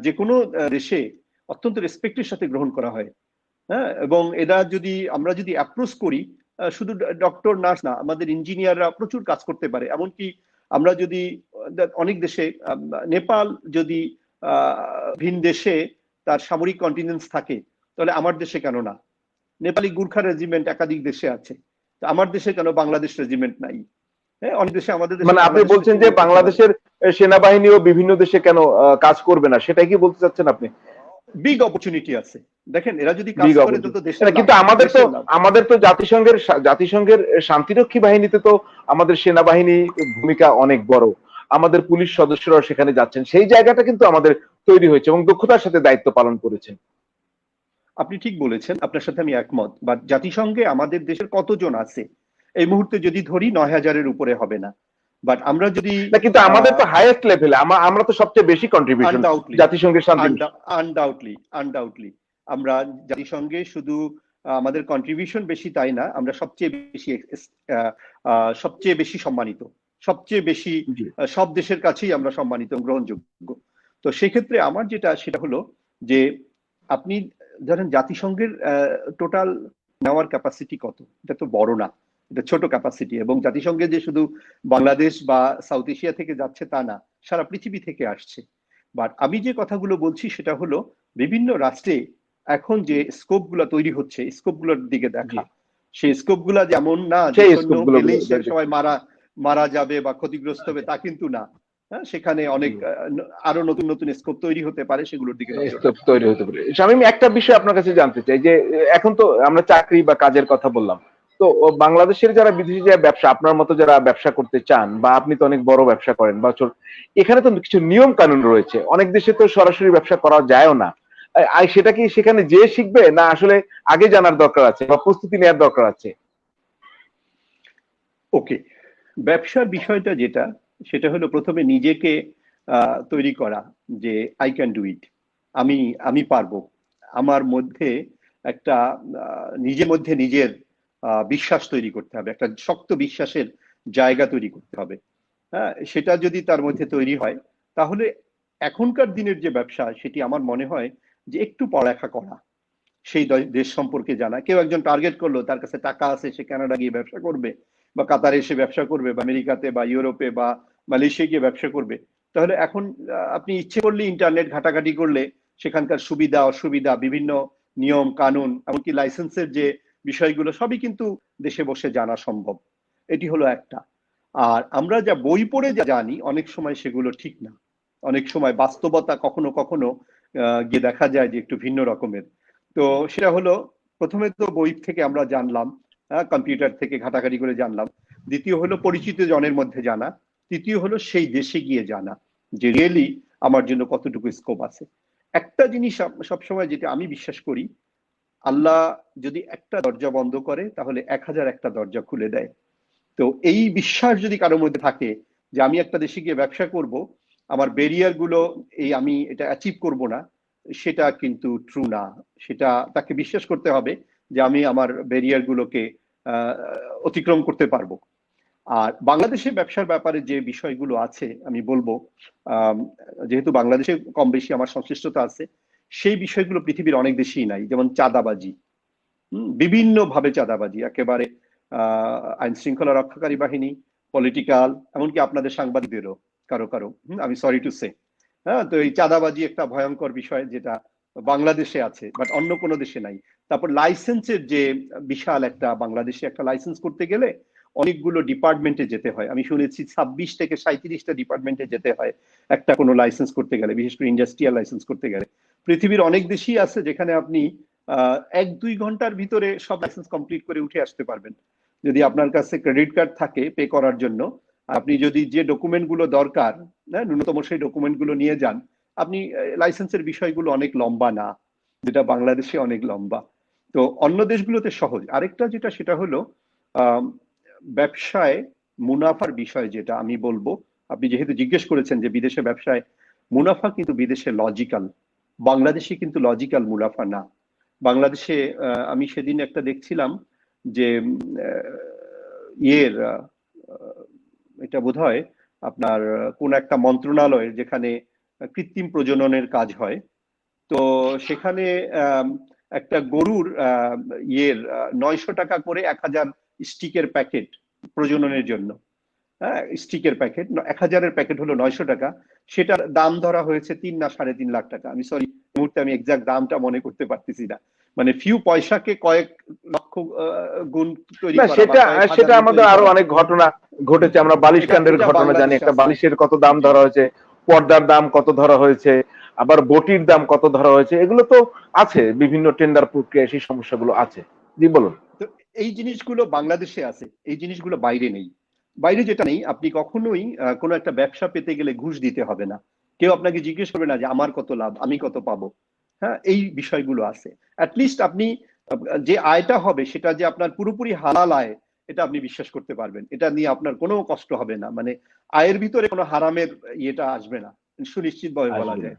যে কোনো দেশে অত্যন্ত রেসপেক্টের সাথে গ্রহণ করা হয়। হ্যাঁ, এবং এরা যদি আমরা যদি অ্যাপ্রোচ করি, শুধু ডক্টর নার্স না, আমাদের ইঞ্জিনিয়াররা প্রচুর কাজ করতে পারে। এমনকি আমরা যদি অনেক দেশে, নেপাল যদি ভিন দেশে তার সামরিক কন্টিনেন্স থাকে, তাহলে আমার দেশে কেন না? নেপালি গুর্খা রেজিমেন্ট একাধিক দেশে আছে, আমার দেশে কেন বাংলাদেশ রেজিমেন্ট নাই? হ্যাঁ, অনেক দেশে, আমাদের দেশে মানে আপনি বাংলাদেশ বলছেন যে রেজিমেন্ট থাকতে পারে। বাংলাদেশের সেনাবাহিনীও বিভিন্ন দেশে কেন কাজ করবে না, সেটাই কি বলতে চাচ্ছেন আপনি? বিগ অপরচুনিটি আছে, দেখেন এরা যদি কাজ বিগ করে তো অপরচুনিটি। দেশের লাভ, কিন্তু দেশের লাভ। আমাদের তো জাতিসংঘের শান্তিরক্ষী বাহিনীতে তো আমাদের সেনাবাহিনী ভূমিকা অনেক বড়। আমাদের পুলিশ সদস্যরাও সেখানে যাচ্ছেন, সেই জায়গাটা কিন্তু আমাদের তৈরি হয়েছে এবং দক্ষতার সাথে দায়িত্ব পালন করেছেন। আপনি ঠিক বলেছেন, আপনার সাথে আমি একমত। বা জাতিসংঘে আমাদের দেশের কতজন আছে এই মুহূর্তে যদি ধরি, 9,000-এর উপরে হবে না। বাট আমরা যদি না, কিন্তু আমাদের তো হাইয়েস্ট লেভেলে, আমরা তো সবচেয়ে বেশি কন্ট্রিবিউশন আনডাউটলি, জাতিসংঘের শান্তি। আনডাউটলি আমরা জাতিসংঘে শুধু আমাদের কন্ট্রিবিউশন বেশি তাই না, আমরা সবচেয়ে বেশি সম্মানিত, সবচেয়ে বেশি জি। সব দেশের কাছেই আমরা সম্মানিত, গ্রহণযোগ্য। তো সেক্ষেত্রে আমার যেটা, সেটা হলো যে আপনি ধরেন জাতিসংঘের টোটাল নেওয়ার ক্যাপাসিটি কত, এটা তো বড় না, এটা ছোট ক্যাপাসিটি। এবং জাতিসংঘে যে শুধু বাংলাদেশ বা সাউথ এশিয়া থেকে যাচ্ছে তা না, সারা পৃথিবী থেকে আসছে। বাট আমি যে কথাগুলো বলছি সেটা হলো বিভিন্ন রাষ্ট্রে এখন যে স্কোপ গুলা তৈরি হচ্ছে, স্কোপ গুলোর দিকে জি। দেখা। সেই স্কোপ গুলা যেমন না যে সেই সৈন্য স্কোপ গুলো গেলেই সে সবাই মারা যাবে বা ক্ষতিগ্রস্ত হবে, তা কিন্তু না। হ্যাঁ, সেখানে অনেক আরো নতুন নতুন স্কোপ তৈরি হতে পারে, সেগুলোর দিকে নজর রাখা। তৈরি হতে পারে। শামীম, একটা বিষয় আপনার কাছে জানতে চাই যে এখন তো আমরা চাকরি বা কাজের কথা বললাম, তো বাংলাদেশের যারা বিদেশি যে ব্যবসা, আপনার মতো যারা ব্যবসা করতে চান, বা আপনি তো অনেক বড় ব্যবসা করেন বা এখানে তো কিছু নিয়ম কানুন রয়েছে, অনেক দেশে তো সরাসরি ব্যবসা করা যায়ও না। সেটা কি সেখানে যে শিখবে, না আসলে আগে জানার দরকার আছে বা প্রস্তুতি নেওয়ার দরকার আছে? ওকে, ব্যবসার বিষয়টা যেটা, সেটা হলো প্রথমে নিজেকে তৈরি করা যে আই ক্যান ডু ইট, আমি আমি পারবো। আমার মধ্যে একটা নিজের মধ্যে নিজের বিশ্বাস তৈরি করতে হবে, একটা শক্ত বিশ্বাসের জায়গা তৈরি করতে হবে। হ্যাঁ, সেটা যদি তার মধ্যে তৈরি হয়, তাহলে এখনকার দিনের যে ব্যবসা, সেটি আমার মনে হয় যে একটু পড়ালেখা করা, সেই দেশ সম্পর্কে জানা। কেউ একজন টার্গেট করলো, তার কাছে টাকা আছে, সে কানাডা গিয়ে ব্যবসা করবে বা কাতারে এসে ব্যবসা করবে বা আমেরিকাতে বা ইউরোপে বা মালয়েশিয়া গিয়ে ব্যবসা করবে, তাহলে এখন আপনি ইচ্ছে করলে ইন্টারনেট ঘাটাঘাটি করলে সেখানকার সুবিধা অসুবিধা, বিভিন্ন নিয়ম কানুন, এমনকি লাইসেন্সের যে বিষয়গুলো, সবই কিন্তু দেশে বসে জানা সম্ভব। এটি হলো একটা। আর আমরা যা বই পড়ে যা জানি, অনেক সময় সেগুলো ঠিক না। অনেক সময় বাস্তবতা কখনো কখনো গিয়ে দেখা যায় যে একটু ভিন্ন রকমের। তো সেটা হলো, প্রথমে তো বই থেকে আমরা জানলাম, কম্পিউটার থেকে ঘাটাঘাটি করে জানলাম। দ্বিতীয় হলো পরিচিত জনের মধ্যে জানা। তৃতীয় হলো সেই দেশে গিয়ে জানা যে রিয়েলি আমার জন্য কতটুকু স্কোপ আছে। একটা জিনিস সবসময় যেটা আমি বিশ্বাস করি, আল্লাহ যদি একটা দরজা বন্ধ করে, তাহলে 1,000 একটা দরজা খুলে দেয়। তো এই বিশ্বাস যদি কারোর মধ্যে থাকে যে আমি একটা দেশে গিয়ে ব্যবসা করব, আমার ব্যারিয়ার গুলো, আমি এটা অ্যাচিভ করব না, সেটা কিন্তু ট্রু না। সেটা তাকে বিশ্বাস করতে হবে যে আমি আমার ব্যারিয়ার গুলোকে আহ, অতিক্রম করতে পারবো। আর বাংলাদেশের ব্যবসার ব্যাপারে যে বিষয়গুলো আছে আমি বলবো, আহ, যেহেতু বাংলাদেশে কম বেশি আমার সংশ্লিষ্টতা আছে, সেই বিষয়গুলো পৃথিবীর অনেক দেশেই নাই। যেমন চাঁদাবাজি, বিভিন্ন ভাবে চাঁদাবাজি, একেবারে আইন শৃঙ্খলা রক্ষাকারী বাহিনী, পলিটিক্যাল, এমনকি আপনাদের সাংবাদিকদেরও কারো কারো, আমি সরি টু সে, হ্যাঁ, তো এই চাঁদাবাজি একটা ভয়ঙ্কর বিষয় যেটা বাংলাদেশে আছে বাট অন্য কোনো দেশে নাই। তারপর লাইসেন্সের যে বিশাল একটা, বাংলাদেশে একটা লাইসেন্স করতে গেলে অনেকগুলো ডিপার্টমেন্টে যেতে হয়। আমি শুনেছি 26 থেকে 37টা ডিপার্টমেন্টে যেতে হয় একটা কোনো লাইসেন্স করতে গেলে, বিশেষ করে ইন্ডাস্ট্রিয়াল লাইসেন্স করতে গেলে। পৃথিবীর অনেক দেশই আছে যেখানে আপনি 1-2 ঘন্টার ভিতরে সব লাইসেন্স কমপ্লিট করে উঠে আসতে পারবেন যদি আপনার কাছে ক্রেডিট কার্ড থাকে পে করার জন্য। আপনি যদি যে ডকুমেন্ট গুলো দরকার, হ্যাঁ, ন্যূনতম সেই ডকুমেন্ট গুলো নিয়ে যান, আপনি লাইসেন্সের বিষয়গুলো অনেক লম্বা না, যেটা বাংলাদেশে অনেক লম্বা। তো অন্য দেশগুলোতে সহজ। আরেকটা যেটা, সেটা হলো আহ ব্যবসায় মুনাফার বিষয়, যেটা আমি বলবো, আপনি যেহেতু জিজ্ঞেস করেছেন যে বিদেশে ব্যবসায় মুনাফা, কিন্তু বিদেশে লজিক্যাল, বাংলাদেশে কিন্তু লজিক্যাল মুনাফা না। বাংলাদেশে আমি সেদিন একটা দেখছিলাম যে ইয়ের এটা বোধহয় আপনার কোন একটা মন্ত্রণালয়ের, যেখানে কৃত্রিম প্রজননের কাজ হয়। তো সেখানে একটা গরুর ইয়ের 900 টাকা করে 1000 স্টিকের প্যাকেট প্রজননের জন্য। হ্যাঁ, স্টিকের প্যাকেট 1000-এর প্যাকেট হলো 900 টাকা। সেটার দাম ধরা হয়েছে 3 না 3.5 লাখ টাকা। আমি সরি, মুহূর্তে আমি এক্সাক্ট দামটা মনে করতে পারতেছি না। মানে ফিউ পয়সাকে কয়েক লক্ষ গুণ তৈরি না, করা বা সেটা কয়েক হাজার সেটা গুণ আমাদের তৈরি আরো করা। অনেক ঘটনা ঘটেছে। আমরা বালিশ এটা কাণ্ডের এটা ঘটনা জানি, বাংলাদেশে একটা আছে। বালিশের কত দাম জি। ধরা হয়েছে, পর্দার দাম কত ধরা হয়েছে, আবার বটির দাম কত ধরা হয়েছে, এগুলো তো আছে বিভিন্ন টেন্ডার প্রক্রিয়া, সেই সমস্যাগুলো আছে। জি বলুন। তো এই জিনিসগুলো বাংলাদেশে আছে, এই জিনিসগুলো বাইরে নেই। বাইরে যেটা নেই, আপনি কখনোই কোনো একটা ব্যবসা পেতে গেলে ঘুষ দিতে হবে না। কেউ আপনাকে জিজ্ঞেস করবে না যে আমার কত লাভ, আমি কত পাবো। হ্যাঁ, এই বিষয়গুলো আছে। অ্যাটলিস্ট আপনি যে আয়টা হবে সেটা যে আপনার পুরোপুরি হালাল আয়, এটা আপনি বিশ্বাস করতে পারবেন। এটা নিয়ে আপনার কোনো কষ্ট হবে না, মানে আয়ের ভিতরে কোনো হারামের ইয়েটা আসবে না, সুনিশ্চিত ভাবে বলা আসবে না। যায়।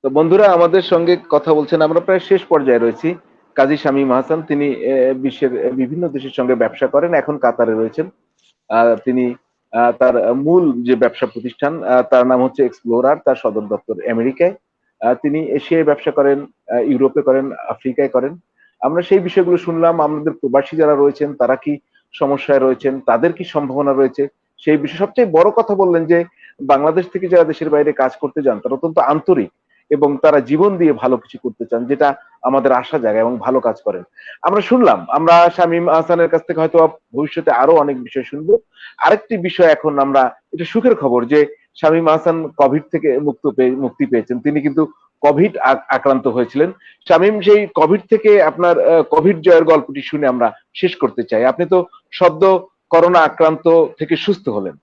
তো বন্ধুরা, আমাদের সঙ্গে কথা বলছেন, আমরা প্রায় শেষ পর্যায়ে রয়েছি, কাজী শামীম আহসান। তিনি বিশ্বের বিভিন্ন দেশের সঙ্গে ব্যবসা করেন, এখন কাতারে রয়েছেন। তিনি তার মূল যে ব্যবসা প্রতিষ্ঠান, তার নাম হচ্ছে এক্সপ্লোরার, তার সদর দপ্তর আমেরিকায়। তিনি এশিয়ায় ব্যবসা করেন, ইউরোপে করেন, আফ্রিকায় করেন। আমরা সেই বিষয়গুলো শুনলাম, আমাদের প্রবাসী যারা রয়েছেন তারা কি সমস্যায় রয়েছেন, তাদের কি সম্ভাবনা রয়েছে, সেই বিষয়ে সবচেয়ে বড় কথা বললেন যে বাংলাদেশ থেকে যারা দেশের বাইরে কাজ করতে যান তারা অত্যন্ত আন্তরিক এবং তারা জীবন দিয়ে ভালো কিছু করতে চান, যেটা আমাদের আশা জায়গা, এবং ভালো কাজ করেন। আমরা শুনলাম, আমরা শামীম আহসানের কাছ থেকে হয়তো ভবিষ্যতে আরো অনেক বিষয় শুনবো। আরেকটি বিষয় এখন আমরা, এটা সুখের খবর যে শামীম আহসান কোভিড থেকে মুক্তি পেয়েছেন। তিনি কিন্তু কোভিড আক্রান্ত হয়েছিলেন। শামীম, সেই কোভিড থেকে আপনার কোভিড জয়ের গল্পটি শুনে আমরা শেষ করতে চাই। আপনি তো সদ্য করোনা আক্রান্ত থেকে সুস্থ হলেন।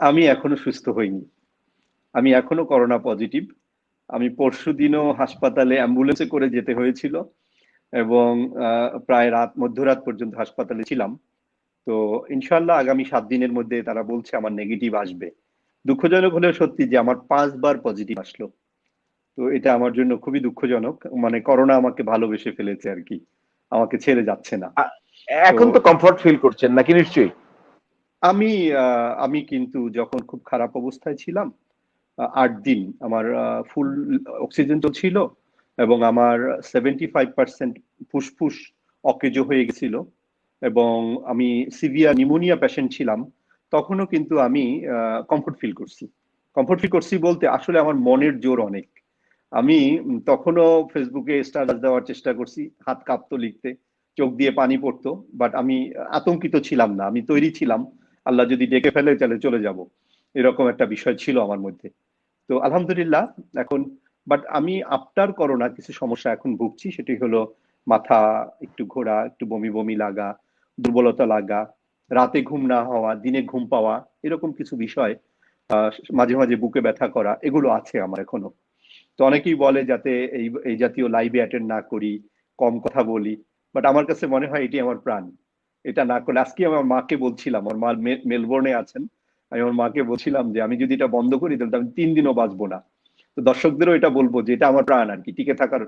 আমি এখনো সুস্থ হইনি, আমি এখনো করোনা পজিটিভ। আমি পরশুদিনও হাসপাতালে অ্যাম্বুলেন্সে করে যেতে হয়েছিল, এবং প্রায় মধ্যরাত পর্যন্ত হাসপাতালে ছিলাম। তো ইনশাল্লাহ আগামী 7 দিনের মধ্যে তারা বলছে আমার নেগেটিভ আসবে। দুঃখজনক হলেও সত্যি যে আমার 5বার পজিটিভ আসলো। তো এটা আমার জন্য খুবই দুঃখজনক, মানে করোনা আমাকে ভালোবেসে ফেলেছে আর কি, আমাকে ছেড়ে যাচ্ছে না। আ- তো এখন তো কমফর্ট ফিল করছেন নাকি, নিশ্চয়ই? আমি আমি কিন্তু যখন খুব খারাপ অবস্থায় ছিলাম, 8 দিন আমার ফুল অক্সিজেন তো ছিল, এবং আমার 75% ফুসফুস অকেজো হয়ে গেছিল, এবং আমি সিভিয়ার নিউমোনিয়া পেশেন্ট ছিলাম। তখনও কিন্তু আমি কমফোর্ট ফিল করছি। কমফোর্ট ফিল করছি বলতে আসলে আমার মনের জোর অনেক। আমি তখনও ফেসবুকে স্ট্যাটাস দেওয়ার চেষ্টা করছি, হাত কাঁপতো লিখতে, চোখ দিয়ে পানি পড়তো, বাট আমি আতঙ্কিত ছিলাম না, আমি তৈরি ছিলাম, আল্লাহ যদি ডেকে ফেলে তাহলে চলে যাব, এরকম একটা বিষয় ছিল আমার মধ্যে। তো আলহামদুলিল্লাহ এখন, বাট আমি আফটার করোনা কিছু সমস্যা এখন ভুগছি। সেটি হলো মাথা একটু ঘোরা, একটু বমি বমি লাগা, দুর্বলতা লাগা, রাতে ঘুম না হওয়া, দিনে ঘুম পাওয়া, এরকম কিছু বিষয়, মাঝে মাঝে বুকে ব্যথা করা, এগুলো আছে আমার এখনো। তো অনেকেই বলে যাতে এই এই জাতীয় লাইভে অ্যাটেন্ড না করি, কম কথা বলি, বাট আমার কাছে মনে হয় এটি আমার প্রাণ। এটা না করলে, আজকে আমার মাকে বলছিলাম, আমার মা মেলবোর্নে আছেন, আমি আমার মাকে বলছিলাম যে আমি যদি এটা বন্ধ করি তাহলে তো আমি 3 দিনও বাঁচবো না। তো দর্শকদেরও এটা বলবো যে এটা আমার প্রাণ আর কি, টিকে থাকার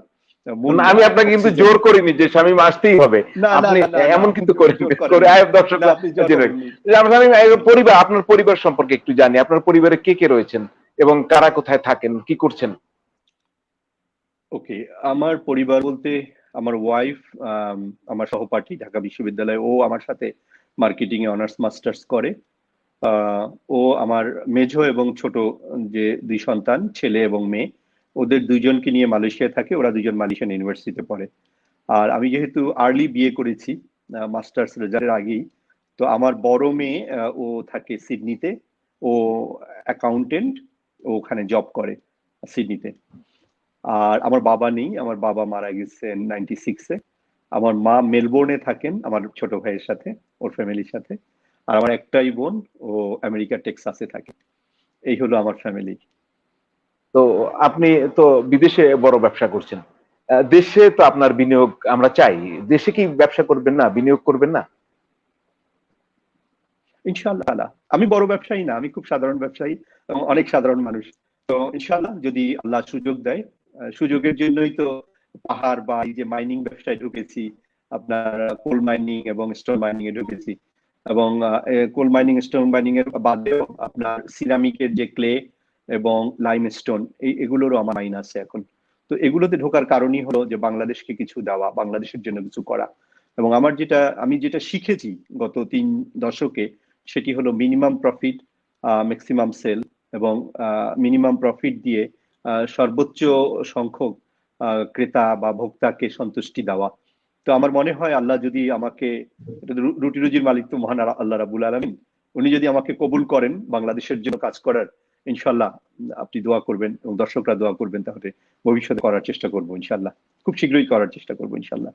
মূল না, আমি আপনাকে কিন্তু অক্সিজেন। জোর করিনি যে শামীম আসতেই হবে। না না আপনি না না না, এমন আপনি কিন্তু করেন জোর করে করেননি। আয়ব না, দর্শকরা আপনি জোর জেনে। করেননি। শামীম, পরিবার, আপনার পরিবার সম্পর্কে একটু জানি। আপনার পরিবারে কে কে রয়েছেন এবং কারা কোথায় থাকেন, কি করছেন? ওকে, আমার পরিবার বলতে আমার ওয়াইফ, আমার সহপাঠী ঢাকা বিশ্ববিদ্যালয়ে, ও আমার সাথে মার্কেটিং এ অনার্স মাস্টার্স করে। আহ, ও আমার মেজো এবং ছোট যে দুই সন্তান, ছেলে এবং মেয়ে, ওদের দুইজনকে নিয়ে মালয়েশিয়া থাকে। ওরা দুজন মালয়েশিয়ান ইউনিভার্সিটিতে পড়ে। আর আমি যেহেতু আর্লি বিয়ে করেছি মাস্টার্স রেজাল্টের আগেই, তো আমার বড় মেয়ে ও থাকে সিডনিতে। ও অ্যাকাউন্টেন্ট, ও ওখানে জব করে সিডনিতে। আর আমার বাবা নেই, আমার বাবা মারা গেছেন 96-এ। আমার মা মেলবোর্নে থাকেন আমার ছোট ভাইয়ের সাথে, ওর ফ্যামিলির সাথে। আর আমার একটাই বোন, ও আমেরিকা টেক্সাসে থাকে। এই হলো আমার ফ্যামিলি। তো আপনি তো বিদেশে বড় ব্যবসা করছেন, দেশে তো আপনার বিনিয়োগ আমরা চাই, দেশে কি ব্যবসা করবেন না, বিনিয়োগ করবেন না? ইনশাআল্লাহ আল্লাহ। আমি বড় ব্যবসায়ী না, আমি খুব সাধারণ ব্যবসায়ী এবং অনেক সাধারণ মানুষ। তো ইনশাআল্লাহ যদি আল্লাহ সুযোগ দেয়, সুযোগের জন্যই তো পাহাড় বা এই যে মাইনিং ব্যবসায় ঢুকেছি। আপনার কোল মাইনিং এবং স্টোন মাইনিং এ ঢুকেছি। এবং কোল মাইনিং, স্টোন মাইনিং এর বাদেও আপনার সিরামিকের যে ক্লে এবং লাইমস্টোন, এগুলোরও আমার মাইন আছে এখন। তো এগুলোতে ঢোকার কারণই হলো যে বাংলাদেশকে কিছু দেওয়া, বাংলাদেশের জন্য কিছু করা। এবং আমি যেটা শিখেছি গত 3 দশকে, সেটি হলো মিনিমাম প্রফিট, ম্যাক্সিমাম সেল, এবং মিনিমাম প্রফিট দিয়ে সর্বোচ্চ সংখ্যক ক্রেতা বা ভোক্তাকে সন্তুষ্টি দেওয়া। তো আমার মনে হয় আল্লাহ যদি আমাকে, এটা তো রুটি রুজির মালিক তো মহান আল্লাহ রাব্বুল আলামিন, উনি যদি আমাকে কবুল করেন বাংলাদেশের জন্য কাজ করার, ইনশাল্লাহ আপনি দোয়া করবেন এবং দর্শকরা দোয়া করবেন, তাহলে ভবিষ্যতে করার চেষ্টা করবো ইনশাল্লাহ। খুব শীঘ্রই করার চেষ্টা করবো ইনশাল্লাহ।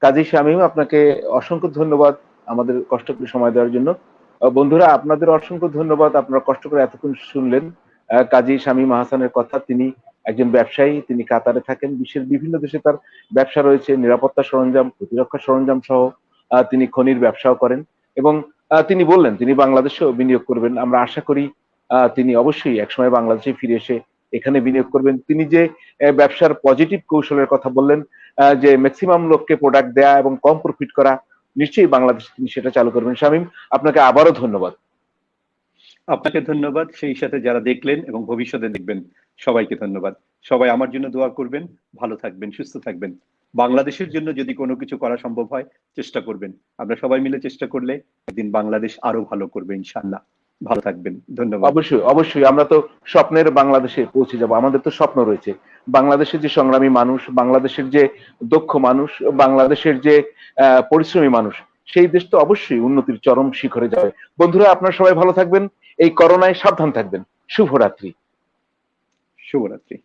কাজী শামীম, আপনাকে অসংখ্য ধন্যবাদ আমাদের কষ্ট করে সময় দেওয়ার জন্য। বন্ধুরা, আপনাদের অসংখ্য ধন্যবাদ, আপনারা কষ্ট করে এতক্ষণ শুনলেন কাজী শামীম আহসানের কথা। তিনি একজন ব্যবসায়ী, তিনি কাতারে থাকেন, বিশ্বের বিভিন্ন দেশে তার ব্যবসা রয়েছে, নিরাপত্তা সরঞ্জাম, প্রতিরক্ষা সরঞ্জাম সহ। তিনি খনির ব্যবসাও করেন এবং তিনি বললেন তিনি বাংলাদেশেও বিনিয়োগ করবেন। আমরা আশা করি তিনি অবশ্যই একসময় বাংলাদেশে ফিরে এসে এখানে বিনিয়োগ করবেন। তিনি যে ব্যবসার পজিটিভ কৌশলের কথা বললেন, যে ম্যাক্সিমাম লোককে প্রোডাক্ট দেয়া এবং কম প্রফিট করা, নিশ্চয়ই বাংলাদেশে তিনি সেটা চালু করবেন। শামীম, আপনাকে আবারও ধন্যবাদ। আপনাকে ধন্যবাদ, সেই সাথে যারা দেখলেন এবং ভবিষ্যতে দেখবেন সবাইকে ধন্যবাদ। সবাই আমার জন্য দোয়া করবেন, ভালো থাকবেন, সুস্থ থাকবেন। বাংলাদেশের জন্য যদি কোনো কিছু করা সম্ভব হয়, চেষ্টা করবেন। আমরা সবাই মিলে চেষ্টা করলে একদিন বাংলাদেশ আরো ভালো করবে ইনশাআল্লাহ। ভালো থাকবেন, ধন্যবাদ। অবশ্যই, অবশ্যই, আমরা তো স্বপ্নের বাংলাদেশে পৌঁছে যাব। আমাদের তো স্বপ্ন রয়েছে বাংলাদেশের যে সংগ্রামী মানুষ, বাংলাদেশের যে দক্ষ মানুষ, বাংলাদেশের যে পরিশ্রমী মানুষ, সেই দেশ তো অবশ্যই উন্নতির চরম শিখরে যাবে। বন্ধুরা, আপনারা সবাই ভালো থাকবেন, এই করোনায় সাবধান থাকবেন। শুভরাত্রি। শুভরাত্রি।